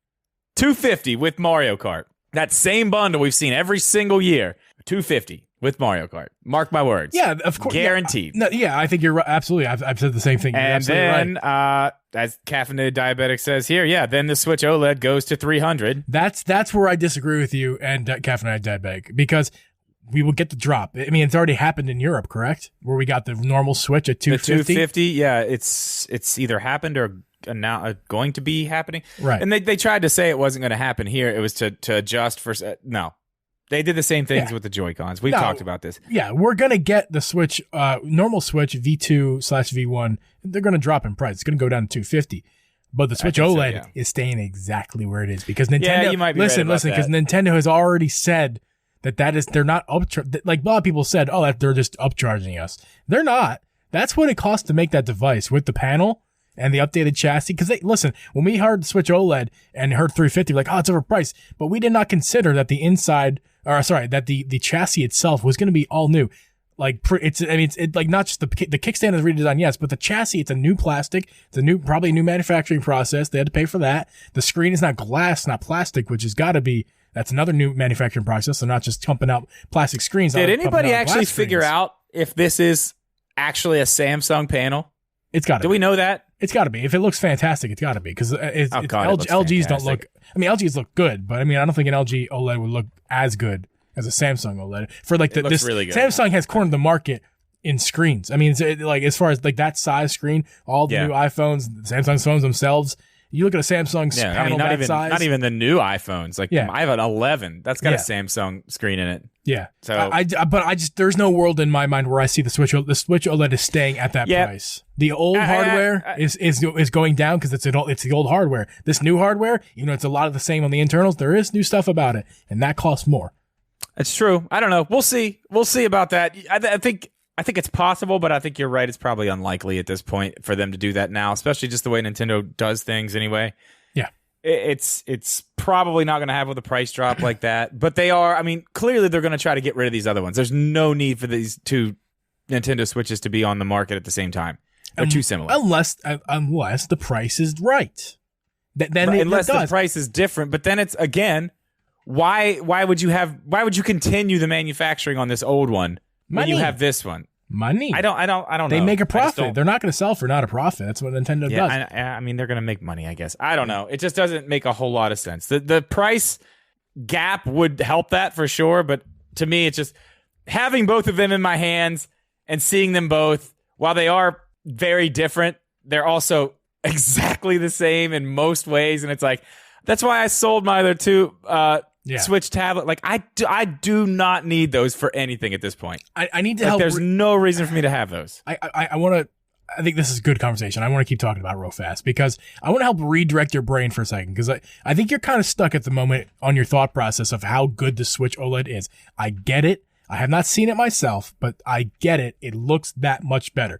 $250 with Mario Kart. That same bundle we've seen every single year. $250 with Mario Kart. Mark my words. Yeah, of course. Guaranteed. Yeah, no, yeah, I think you're right. Absolutely. I've said the same thing. You're And then, right. as Caffeinated Diabetic says here, then the Switch OLED goes to $300. That's where I disagree with you and Caffeinated Diabetic, because we will get the drop. I mean, it's already happened in Europe, correct? Where we got the normal Switch at $250. The $250, yeah, it's either happened or now going to be happening. Right. And they tried to say it wasn't going to happen here. It was to adjust for no. They did the same things with the Joy-Cons. We've talked about this. Yeah, we're going to get the Switch, normal Switch V2/V1. They're going to drop in price. It's going to go down to $250. But the Switch OLED is staying exactly where it is, because Nintendo. Yeah, you might be listen, because Nintendo has already said that is, they're not like a lot of people said, oh, that they're just upcharging us. They're not. That's what it costs to make that device with the panel and the updated chassis. Because listen, when we heard Switch OLED and heard $350, like, oh, it's overpriced. But we did not consider that the inside, that the chassis itself was going to be all new. Like, it's like not just the kickstand is redesigned, yes, but the chassis, it's a new plastic. It's probably a new manufacturing process. They had to pay for that. The screen is not glass, not plastic, which has got to be, that's another new manufacturing process. They're not just pumping out plastic screens. Did anybody actually figure out if this is actually a Samsung panel? It's got to be. Do we know that? It's got to be. If it looks fantastic, it's got to be. Because LGs fantastic. don't look... I mean, LGs look good, but I mean, I don't think an LG OLED would look as good as a Samsung OLED. For like this, really good. Samsung has cornered the market in screens. I mean, like as far as like that size screen, all the new iPhones, Samsung phones themselves, you look at a Samsung panel size. Not even the new iPhones. Like I have an 11. That's got a Samsung screen in it. Yeah. So but I just, there's no world in my mind where I see the Switch OLED is staying at that price. The old hardware is going down because it's the old hardware. This new hardware, it's a lot of the same on the internals. There is new stuff about it, and that costs more. It's true. I don't know. We'll see. We'll see about that. I think it's possible, but I think you're right. It's probably unlikely at this point for them to do that now, especially just the way Nintendo does things anyway. Yeah. It's probably not going to have with a price drop like that, but they are. I mean, clearly they're going to try to get rid of these other ones. There's no need for these two Nintendo Switches to be on the market at the same time. They're too similar. Unless the price is right. Unless the price is different, but then it's again, why would you continue the manufacturing on this old one when you have this one? Money. I don't know. They make a profit. They're not going to sell for not a profit. That's what Nintendo does. I mean, they're going to make money, I guess. I don't know. It just doesn't make a whole lot of sense. The price gap would help that for sure, but to me, it's just having both of them in my hands and seeing them both, while they are very different, they're also exactly the same in most ways, and it's like, that's why I sold my other two Switch tablet. Like, I do not need those for anything at this point. I need to help. There's no reason for me to have those. I think this is a good conversation. I want to keep talking about it real fast because I want to help redirect your brain for a second, because I think you're kind of stuck at the moment on your thought process of how good the Switch OLED is. I get it. I have not seen it myself, but I get it. It looks that much better.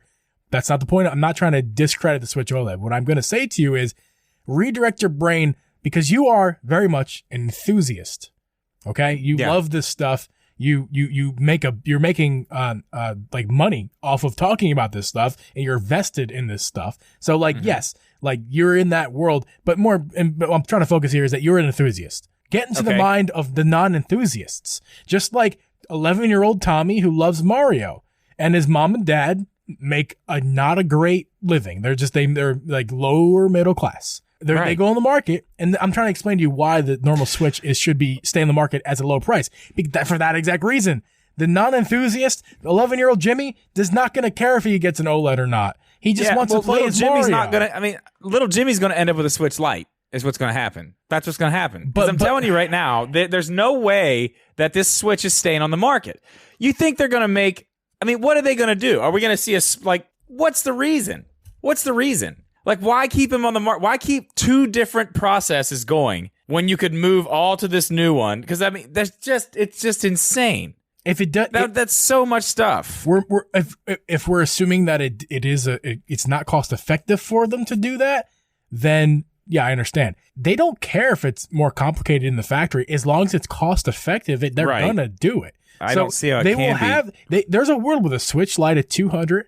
That's not the point. I'm not trying to discredit the Switch OLED. What I'm going to say to you is redirect your brain, because you are very much an enthusiast. Okay? You love this stuff. You're making like money off of talking about this stuff, and you're vested in this stuff. So like, yes, like you're in that world, but what I'm trying to focus here is that you're an enthusiast. Get into the mind of the non-enthusiasts. Just like 11-year-old Tommy who loves Mario, and his mom and dad make not a great living. They're like lower middle class. They go on the market, and I'm trying to explain to you why the normal Switch should stay in the market as a low price. For that exact reason. The non-enthusiast, 11-year-old Jimmy, is not going to care if he gets an OLED or not. He just wants to play as Mario. Little Jimmy's going to end up with a Switch Lite is what's going to happen. That's what's going to happen. But I'm telling you right now, there's no way that this Switch is staying on the market. You think they're going to make... I mean, what are they going to do? Are we going to see what's the reason? What's the reason? Like, why keep him on the market? Why keep two different processes going when you could move all to this new one? Because I mean, it's just insane. If it does, that's so much stuff. If we're assuming that it's not cost effective for them to do that, then yeah, I understand. They don't care if it's more complicated in the factory as long as it's cost effective. They're gonna do it. I don't see how it can be. There's a world with a Switch Lite at $200.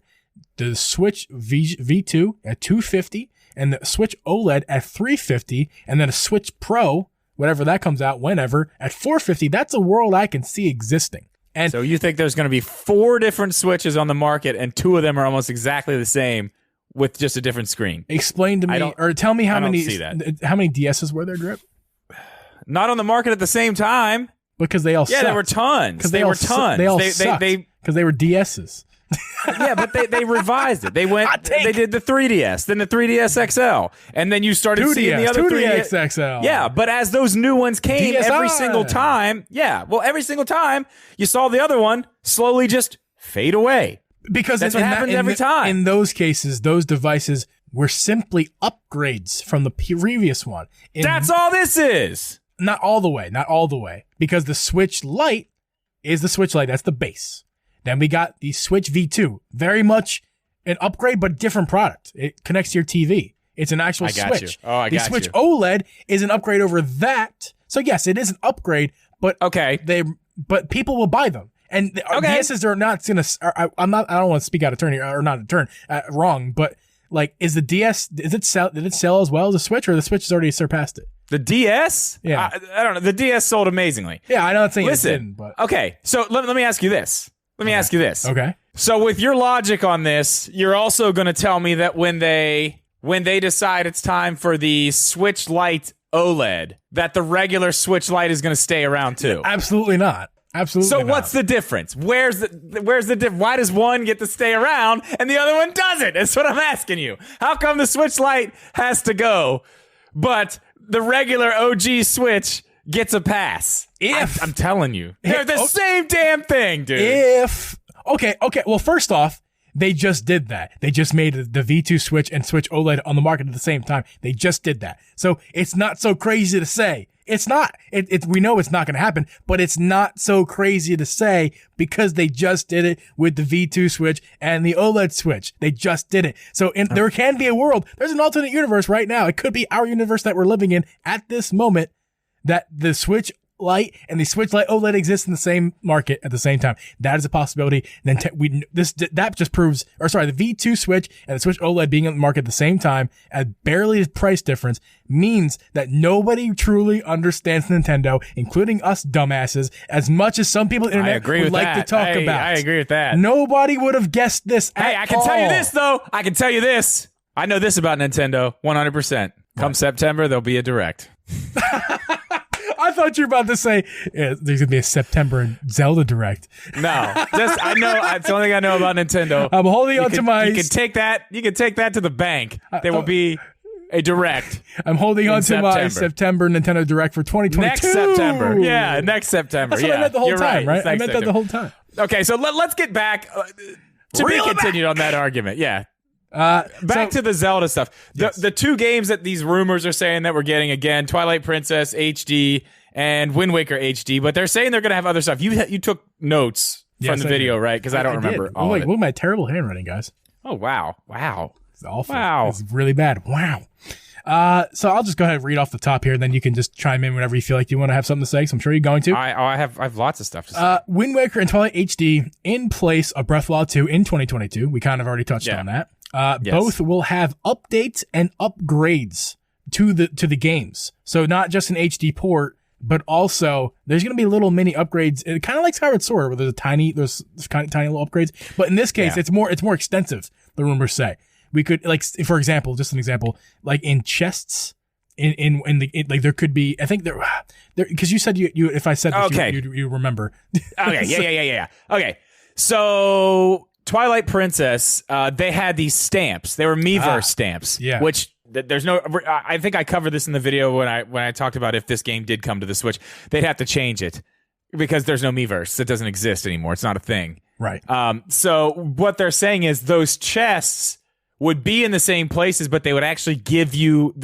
The Switch V2 at $250, and the Switch OLED at $350, and then a Switch Pro, whatever that comes out, whenever, at $450. That's a world I can see existing. And so you think there's going to be 4 different Switches on the market, and 2 of them are almost exactly the same with just a different screen? Explain to me, or tell me how many DSs were there, Drip? Not on the market at the same time. Because they all sucked. there were tons. Because they were tons. They all sucked. Because they were DSs. Yeah, but they revised it. They did the 3DS, then the 3DS XL, and then you started seeing the other 2DS XL. Yeah, but as those new ones came, DSi. every single time, you saw the other one slowly just fade away. Because that's what happens every time. In those cases, those devices were simply upgrades from the previous one. That's all this is. Not all the way. Because the Switch Lite is the Switch Lite. That's the base. Then we got the Switch V2. Very much an upgrade, but different product. It connects to your TV. It's an actual Switch. The Switch OLED is an upgrade over that. So yes, it is an upgrade, but but people will buy them. And DSs are not gonna. I don't want to speak out of turn here, or not a turn wrong. But like, is the DS? Did it sell as well as the Switch, or the Switch has already surpassed it? The DS? Yeah, I don't know. The DS sold amazingly. Yeah, I know it's saying it didn't, but okay. So let me ask you this. Okay. So with your logic on this, you're also going to tell me that when they decide it's time for the Switch Lite OLED, that the regular Switch Lite is going to stay around too. Absolutely not. Absolutely. So not. What's the difference? Where's the difference? Why does one get to stay around and the other one doesn't? That's what I'm asking you. How come the Switch Lite has to go, but the regular OG Switch gets a pass? I'm telling you, they're the same damn thing, dude. Okay. Well, first off, they just did that. They just made the V2 Switch and Switch OLED on the market at the same time. They just did that. So it's not so crazy to say. It's not. We know it's not going to happen, but it's not so crazy to say because they just did it with the V2 Switch and the OLED Switch. They just did it. So there can be a world. There's an alternate universe right now. It could be our universe that we're living in at this moment, that the Switch Lite and the Switch Lite OLED exist in the same market at the same time. That is a possibility. Then that just proves, the V2 Switch and the Switch OLED being on the market at the same time at barely a price difference means that nobody truly understands Nintendo, including us dumbasses, as much as some people on the internet would like to talk about. I agree with that. Nobody would have guessed this at all. Hey, I can tell you this though. I know this about Nintendo 100%. Come September, there'll be a Direct. I thought you were about to say there's going to be a September Zelda Direct. No, I know. That's the only thing I know about Nintendo. I'm holding on to my. You can take that to the bank. There will be a Direct. I'm holding on to my September Nintendo Direct for 2022. Next September. Yeah, next September. That's what I meant the whole time, right? I meant that the whole time. Okay, so let's get back to be continued on that argument. Yeah. Back to the Zelda stuff. The 2 games that these rumors are saying that we're getting, again, Twilight Princess HD and Wind Waker HD, but they're saying they're going to have other stuff. You took notes from the video, right? Because I don't remember all of it. Look at my terrible handwriting, guys. Oh, wow. It's awful. Wow. It's really bad. Wow. So I'll just go ahead and read off the top here, and then you can just chime in whenever you feel like you want to have something to say, so I'm sure you're going to. I have lots of stuff to say. Wind Waker and Twilight HD in place of Breath of the Wild 2 in 2022. We kind of already touched on that. Yes. Both will have updates and upgrades to the games. So not just an HD port, but also there's going to be little mini upgrades. Kind of like Skyward Sword, where there's tiny little upgrades. But in this case, it's more extensive. The rumors say we could, like, for example, just an example, like in chests. Like there could be, I think there because you said you if I said this, you remember. Okay, yeah. Okay, so Twilight Princess, they had these stamps. They were Miiverse stamps, which there's no. I think I covered this in the video when I talked about if this game did come to the Switch, they'd have to change it because there's no Miiverse. It doesn't exist anymore. It's not a thing. Right. So what they're saying is those chests would be in the same places, but they would actually give you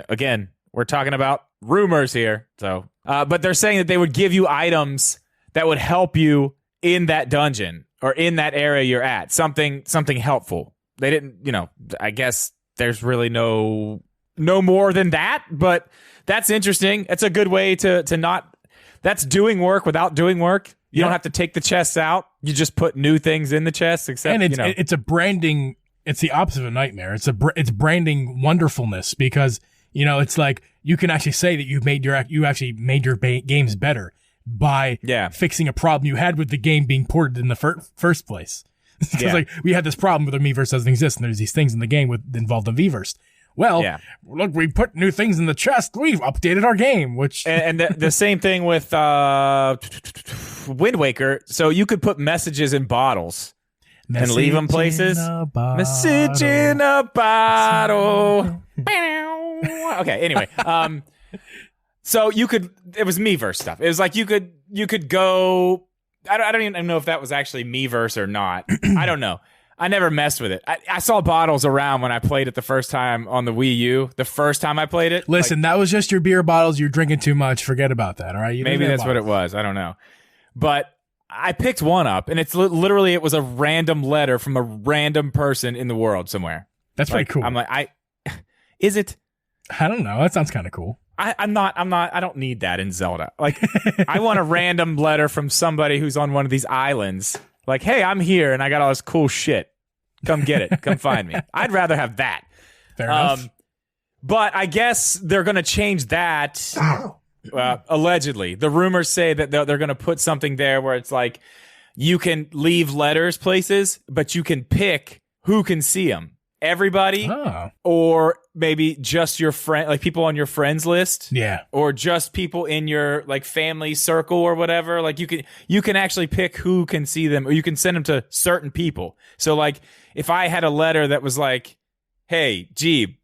again, we're talking about rumors here. So, but they're saying that they would give you items that would help you in that dungeon or in that area you're at. Something helpful. They didn't, I guess there's really no more than that, but that's interesting. It's a good way to not, that's doing work without doing work. You don't have to take the chests out. You just put new things in the chests, except, and it's a branding. It's the opposite of a nightmare. It's branding wonderfulness because, it's like you can actually say that you actually made your games better by fixing a problem you had with the game being ported in the first place. Because like we had this problem with the Miiverse doesn't exist, and there's these things in the game involved in Miiverse. Well, look, we put new things in the chest. We've updated our game, which and the same thing with Wind Waker. So you could put messages in bottles and leave them places. Message in a bottle. Okay. Anyway, so you could. It was Miiverse stuff. It was like you could go. I don't even know if that was actually Miiverse or not. I don't know. I never messed with it. I saw bottles around when I played it the first time on the Wii U. The first time I played it. Listen, that was just your beer bottles. You're drinking too much. Forget about that, all right? Maybe that's what it was. I don't know. But I picked one up, and it's literally, it was a random letter from a random person in the world somewhere. That's pretty cool. I'm like, is it? I don't know. That sounds kind of cool. I don't need that in Zelda. Like, I want a random letter from somebody who's on one of these islands. Like, hey, I'm here, and I got all this cool shit. Come get it. Come find me. I'd rather have that. Fair enough. But I guess they're going to change that, allegedly. The rumors say that they're going to put something there where it's like, you can leave letters places, but you can pick who can see them. Everybody, or maybe just your friend, like people on your friends list, or just people in your like family circle or whatever. Like you can actually pick who can see them, or you can send them to certain people. So like if I had a letter that was like, "Hey, Geeb,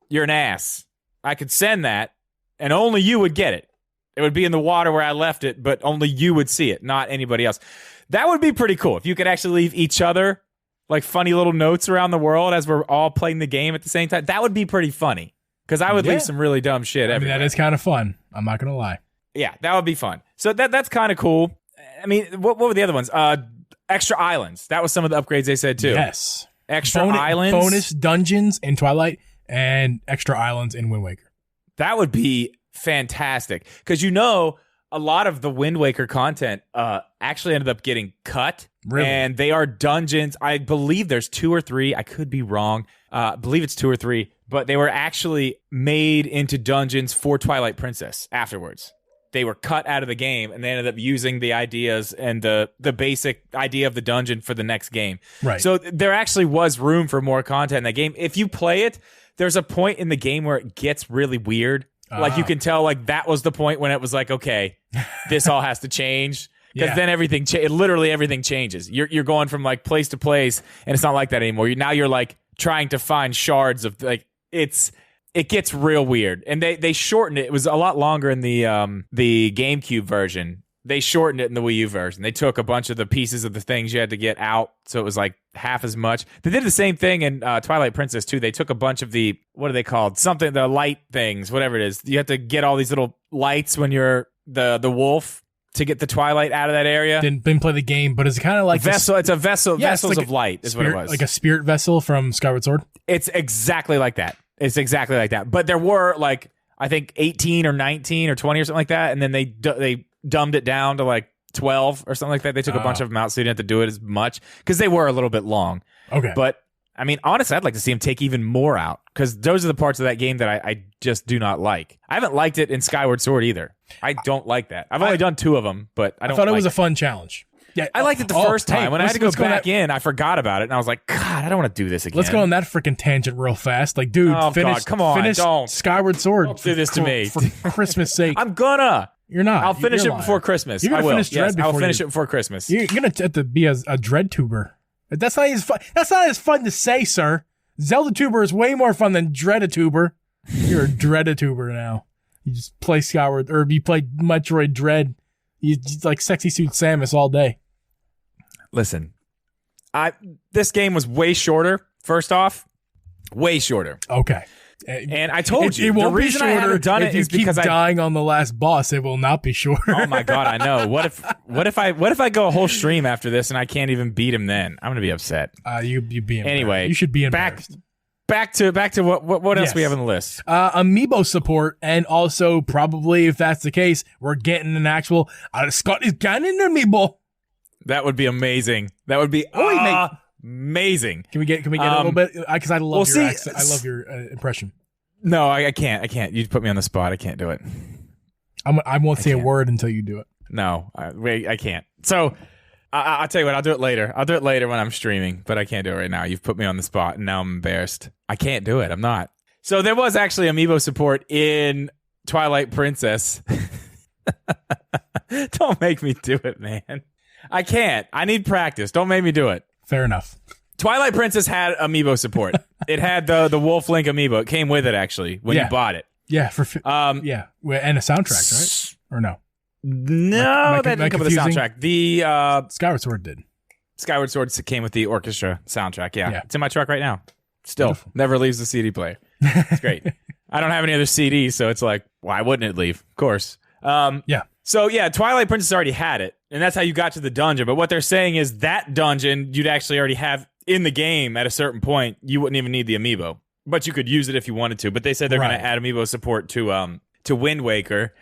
you're an ass," I could send that, and only you would get it. It would be in the water where I left it, but only you would see it, not anybody else. That would be pretty cool if you could actually leave each other like funny little notes around the world as we're all playing the game at the same time. That would be pretty funny because I would leave some really dumb shit everywhere. That is kind of fun. I'm not going to lie. Yeah, that would be fun. So that's kind of cool. I mean, what were the other ones? Extra islands. That was some of the upgrades they said too. Yes. Extra islands. Bonus dungeons in Twilight and extra islands in Wind Waker. That would be fantastic because a lot of the Wind Waker content actually ended up getting cut. Really? And they are dungeons. I believe there's 2 or 3. I could be wrong. I believe it's 2 or 3. But they were actually made into dungeons for Twilight Princess afterwards. They were cut out of the game, and they ended up using the ideas and the basic idea of the dungeon for the next game. Right. So there actually was room for more content in that game. If you play it, there's a point in the game where it gets really weird. Like you can tell, like that was the point when it was like, okay, this all has to change because then everything, literally everything changes. You're going from like place to place, and it's not like that anymore. Now you're like trying to find shards of like it gets real weird, and they shortened it. It was a lot longer in the GameCube version. They shortened it in the Wii U version. They took a bunch of the pieces of the things you had to get out, so it was like half as much. They did the same thing in Twilight Princess too. They took a bunch of the, what are they called? Something, the light things, whatever it is. You have to get all these little lights when you're the wolf to get the Twilight out of that area. Didn't play the game, but it's kind of like vessel. It's a vessel. Vessels like of light is spirit, what it was. Like a spirit vessel from Skyward Sword. It's exactly like that. It's exactly like that. But there were like, I think 18 or 19 or 20 or something like that, and then they dumbed it down to like 12 or something like that. They took a bunch of them out so you didn't have to do it as much because they were a little bit long. Okay. But I mean, honestly, I'd like to see them take even more out because those are the parts of that game that I just do not like. I haven't liked it in Skyward Sword either. I don't like that. I've only done 2 of them, but I thought it was a fun challenge. Yeah, I liked it the first time. When I had to go back in, I forgot about it, and I was like, God, I don't want to do this again. Let's go on that freaking tangent real fast. Like, dude, finish don't. Skyward Sword. Don't do this to me. For Christmas sake. I'm gonna. You're not. I'll finish it before Christmas. You're gonna finish Dread before I'll finish it before Christmas. You're gonna have to be a Dread tuber. That's not as fun. That's not as fun to say, sir. Zelda tuber is way more fun than Dread tuber. You're a Dread tuber now. You just play Skyward, or you play Metroid Dread. You just like Sexy Suit Samus all day. Listen, this game was way shorter. First off, way shorter. Okay. And I told you, the reason I haven't done it is because I dying on the last boss. It will not be shorter. Oh my God, I know. What if I go a whole stream after this and I can't even beat him? Then I'm gonna be upset. You be anyway. You should be embarrassed. Back to what else we have on the list? Amiibo support, and also probably if that's the case, we're getting an actual Scott is getting an Amiibo. That would be amazing. That would be amazing. Can we get a little bit? Because I love your accent. I love your impression. No, I can't. You put me on the spot. I can't do it. I won't say a word until you do it. No, I can't. So I'll tell you what, I'll do it later. I'll do it later when I'm streaming, but I can't do it right now. You've put me on the spot, and now I'm embarrassed. I can't do it. I'm not. So there was actually amiibo support in Twilight Princess. Don't make me do it, man. I can't. I need practice. Don't make me do it. Fair enough. Twilight Princess had amiibo support. It had the Wolf Link amiibo. It came with it, actually, when you bought it. Yeah, and a soundtrack, right? Or no? No, that didn't come with the soundtrack. The Skyward Sword did. Skyward Sword came with the orchestra soundtrack. Yeah. It's in my truck right now. Still, Beautiful. Never leaves the CD player. It's great. I don't have any other CDs, so it's like, why wouldn't it leave? Of course. So Twilight Princess already had it, and that's how you got to the dungeon. But what they're saying is that dungeon you'd actually already have in the game at a certain point. You wouldn't even need the amiibo, but you could use it if you wanted to. But they said they're going to add amiibo support to Wind Waker,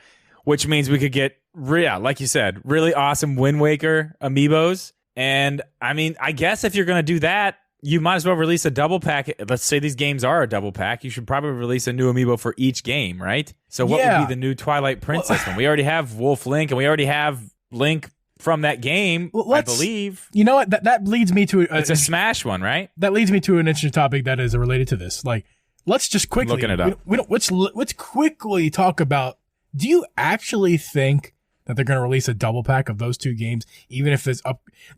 which means we could get, like you said, really awesome Wind Waker amiibos. And I mean, I guess if you're going to do that, you might as well release a double pack. Let's say these games are a double pack. You should probably release a new amiibo for each game, right? So what would be the new Twilight Princess one? We already have Wolf Link, and we already have Link from that game, I believe. You know what? That leads me to... it's a Smash one, right? That leads me to an interesting topic that is related to this. Like, let's just quickly... Looking it up. Let's quickly talk about... Do you actually think that they're going to release a double pack of those two games, even if there's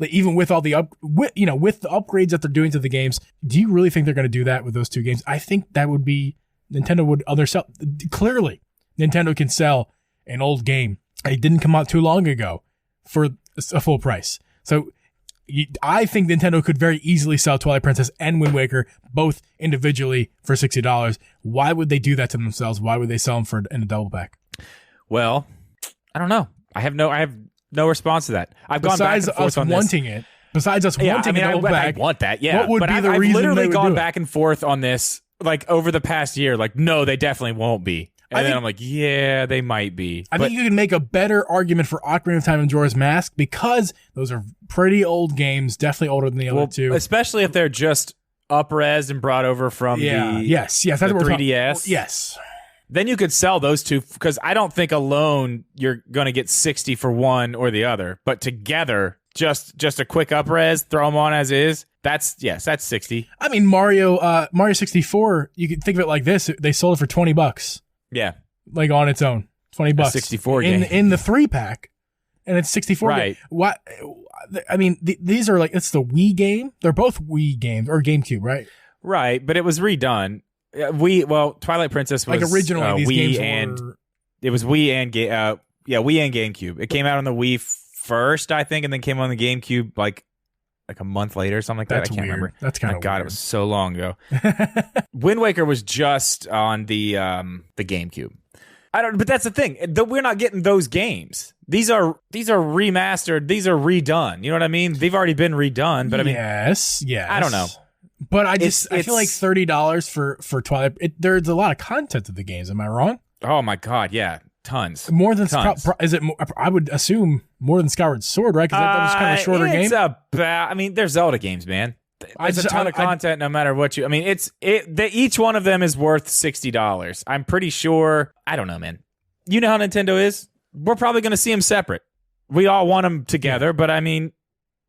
even with all the with the upgrades that they're doing to the games? Do you really think they're going to do that with those two games? I think that would be Nintendo would undersell. Clearly, Nintendo can sell an old game. It didn't come out too long ago for a full price. So I think Nintendo could very easily sell Twilight Princess and Wind Waker both individually for $60. Why would they do that to themselves? Why would they sell them in a double pack? Well, I don't know. I have no response to that. I've gone back and forth on this. Besides us wanting a double pack, I want that. Yeah, what would be the I've reason literally they would gone do back and forth on this like over the past year. Like, no, they definitely won't be. And then I'm like, yeah, they might be. I think you can make a better argument for Ocarina of Time and Majora's Mask because those are pretty old games, definitely older than the other two. Especially if they're just up-res and brought over from the 3DS. Yes. Then you could sell those two because I don't think alone you're going to get 60 for one or the other, but together, just a quick up-res, throw them on as is. That's 60. I mean, Mario 64, you could think of it like this. They sold it for $20. Yeah. Like on its own. $20. 64 game. In the 3-pack. And it's 64. Right. What? I mean, these are like, it's the Wii game. They're both Wii games or GameCube, right? Right, but it was redone. Twilight Princess was like originally these Wii games and it was Wii and Wii and GameCube. It came out on the Wii first, I think, and then came on the GameCube like a month later or something like that. I can't remember. That's kind of God, it was so long ago. Wind Waker was just on the GameCube. But that's the thing. We're not getting those games. These are remastered. These are redone. You know what I mean? They've already been redone. But I mean, yes. I don't know. But I feel like $30 for Twilight. There's a lot of content to the games. Am I wrong? Oh my God, yeah, tons. More than is it? I would assume more than Skyward Sword, right? Because that was kind of a shorter game. They're Zelda games, man. It's a ton of content, no matter what you. I mean, each one of them is worth $60. I'm pretty sure. I don't know, man. You know how Nintendo is. We're probably going to see them separate. We all want them together, but I mean,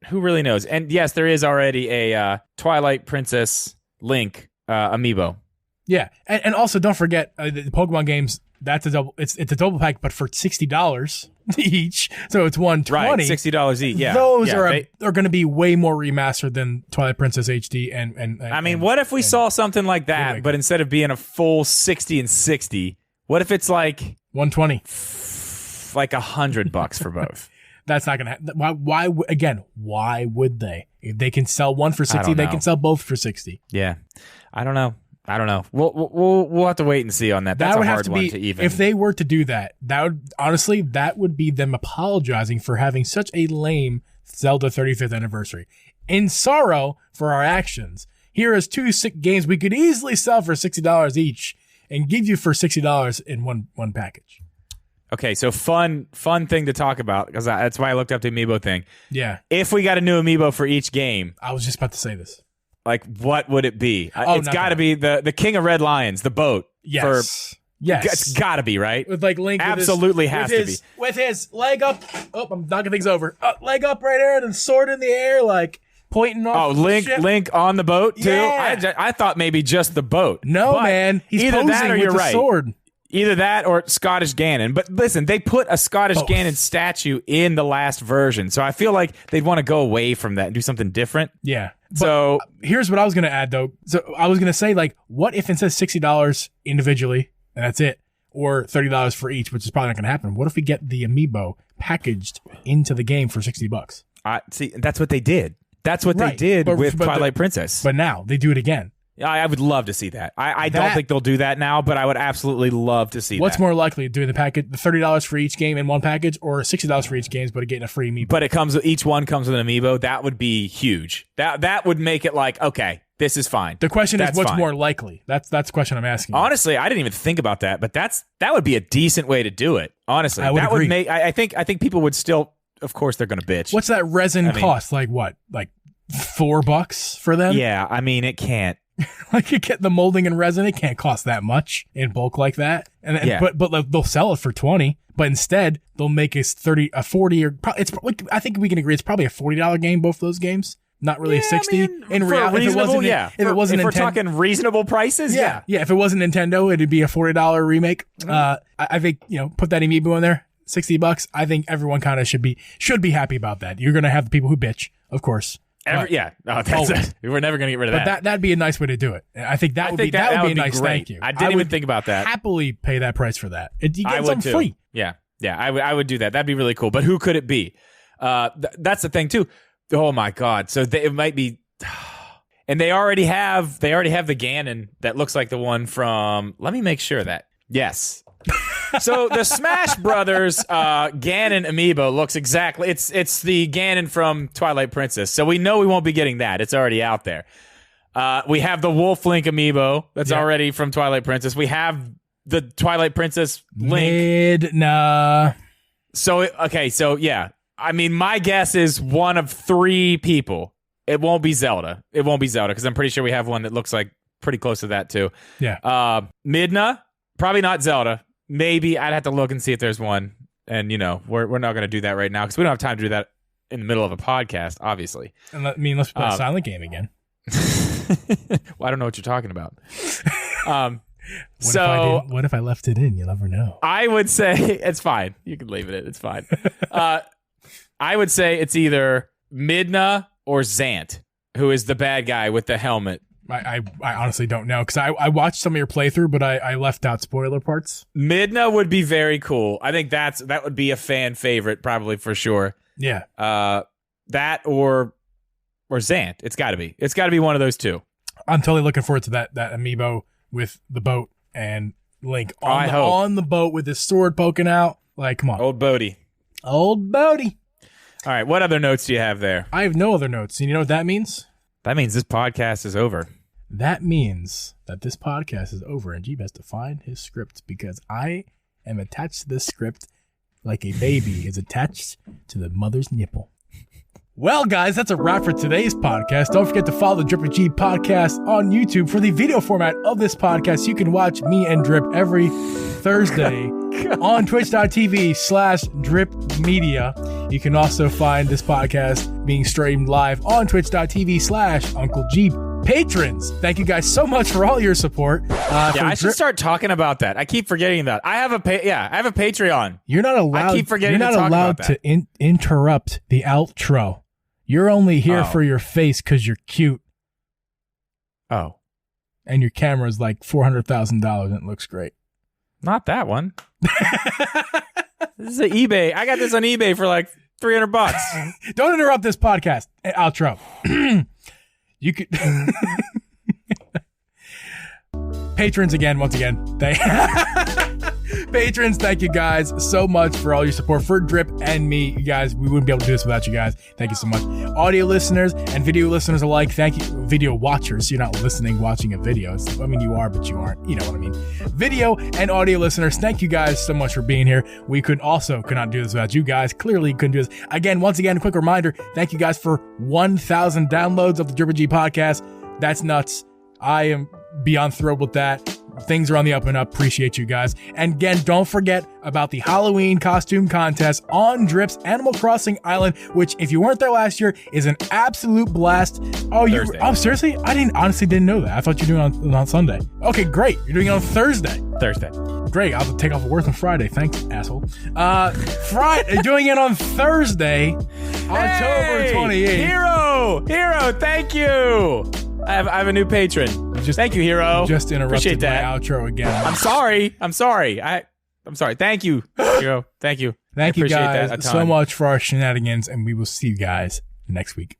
who really knows? And yes, there is already a Twilight Princess Link amiibo. Yeah, and also don't forget the Pokemon games. That's a double. It's a double pack, but for $60 each. So it's $120. Right, $60 each. Yeah, those are going to be way more remastered than Twilight Princess HD. And I mean, what if we saw something like that, but instead of being a full 60 and 60, what if it's like $120, like $100 for both? That's not gonna happen. Why would they? If they can sell one for 60, they can sell both for 60. Yeah, I don't know. We'll have to wait and see on that. That's a hard one to even. If they were to do that, that would be them apologizing for having such a lame Zelda 35th anniversary. In sorrow for our actions, here is two sick games we could easily sell for $60 each and give you for $60 in one package. Okay, so fun thing to talk about, because that's why I looked up the amiibo thing. Yeah. If we got a new amiibo for each game. I was just about to say this. Like, what would it be? It's got to be the King of Red Lions, the boat. Yes. Yes. It's got to be, right? With like Link. Absolutely with has his, to be. With his leg up. Oh, I'm knocking things over. Leg up right there, and then sword in the air, like pointing off. Oh, Link on the boat too? Yeah. I thought maybe just the boat. No, but man. He's either posing that or with you're the right. sword. Either that or Scottish Ganon. But listen, they put a Scottish Ganon statue in the last version. So I feel like they'd want to go away from that and do something different. Yeah. So here's what I was going to add, though. So I was going to say, like, what if it says $60 individually and that's it? Or $30 for each, which is probably not going to happen. What if we get the amiibo packaged into the game for $60? See, that's what they did. That's what they did with Twilight Princess. But now they do it again. I would love to see that. I don't think they'll do that now, but I would absolutely love to see What's that. more likely, doing the package, the $30 for each game in one package, or $60 for each game, but getting a free amiibo? But each one comes with an amiibo. That would be huge. That would make it like, okay, this is fine. The question is, what's fine. more likely? That's the question I'm asking. Honestly, I didn't even think about that, but that would be a decent way to do it. Honestly, I would agree. Would make. I think people would still. Of course, they're going to bitch. What's that resin cost? Like what? Like $4 for them? Yeah, I mean, it can't. Like you get the molding and resin, it can't cost that much in bulk like that. But they'll sell it for $20. But instead, they'll make us $40, or I think we can agree it's probably a $40 game. Both those games, not really a $60. I mean, in reality, if we're talking reasonable prices, yeah. If it wasn't Nintendo, it'd be a $40 remake. I think put that amiibo in there, $60. I think everyone kind of should be happy about that. You're gonna have the people who bitch, of course. We're never going to get rid of that. But that'd be a nice way to do it. I think that would be a nice great. thank you. I didn't even think about that. Happily pay that price for that. You get something too. free. Yeah, I would do that. That'd be really cool. But who could it be? That's the thing too. Oh my God! So it might be, and they already have the Ganon that looks like the one from. Let me make sure that yes. So the Smash Brothers Ganon amiibo looks exactly. It's the Ganon from Twilight Princess. So we know we won't be getting that. It's already out there. We have the Wolf Link amiibo that's already from Twilight Princess. We have the Twilight Princess Link. So yeah. I mean, my guess is one of 3 people. It won't be Zelda. Because I'm pretty sure we have one that looks like pretty close to that too. Yeah. Midna, probably not Zelda. Maybe I'd have to look and see if there's one. And, we're not going to do that right now because we don't have time to do that in the middle of a podcast, obviously. And let's play a silent game again. Well, I don't know what you're talking about. What if I left it in? You'll never know. I would say it's fine. You can leave it in. It's fine. I would say it's either Midna or Zant, who is the bad guy with the helmet. I honestly don't know because I watched some of your playthrough, but I left out spoiler parts. Midna would be very cool. I think that would be a fan favorite, probably for sure. Yeah. That or Zant. It's got to be. It's got to be one of those two. I'm totally looking forward to that amiibo with the boat and Link on the boat with his sword poking out. Like, come on, old Bodie. All right. What other notes do you have there? I have no other notes. And you know what that means? That means this podcast is over. That means that this podcast is over and Geeb has to find his script because I am attached to this script like a baby is attached to the mother's nipple. Well, guys, that's a wrap for today's podcast. Don't forget to follow the Drip Geeb Podcast on YouTube for the video format of this podcast. You can watch me and Drip every Thursday on twitch.tv/Drip Media. You can also find this podcast being streamed live on twitch.tv/Uncle Geeb. Patrons, thank you guys so much for all your support. I should start talking about that. I keep forgetting that. I have a Patreon. You're not allowed. I keep forgetting you're not allowed to interrupt the outro. You're only here for your face because you're cute. Oh, and your camera's like $400,000 and it looks great. Not that one. This is an eBay. I got this on eBay for like $300. Don't interrupt this podcast. Outro. You could patrons once again. Patrons, thank you guys so much for all your support for Drip and me. You guys, we wouldn't be able to do this without you guys. Thank you so much. Audio listeners and video listeners alike, thank you. Video watchers, you're not watching a video. I mean, you are, but you aren't. You know what I mean. Video and audio listeners, thank you guys so much for being here. We could not do this without you guys. Clearly couldn't do this. Once again, a quick reminder, thank you guys for 1,000 downloads of the Drip Geeb Podcast. That's nuts. I am beyond thrilled with that. Things are on the up and up. Appreciate you guys. And again, don't forget about the Halloween costume contest on Drip's Animal Crossing Island, which, if you weren't there last year, is an absolute blast. Oh, seriously? I honestly didn't know that. I thought you were doing it on Sunday. Okay, great. You're doing it on Thursday. Great. I'll take off work on Friday. Thanks, asshole. Friday, doing it on Thursday, October 28th. Hero, thank you. I have a new patron. Thank you, Hero. Just interrupted my outro again. I'm sorry. I'm sorry. Thank you, Hero. Thank you. Thank you guys so much for our shenanigans, and we will see you guys next week.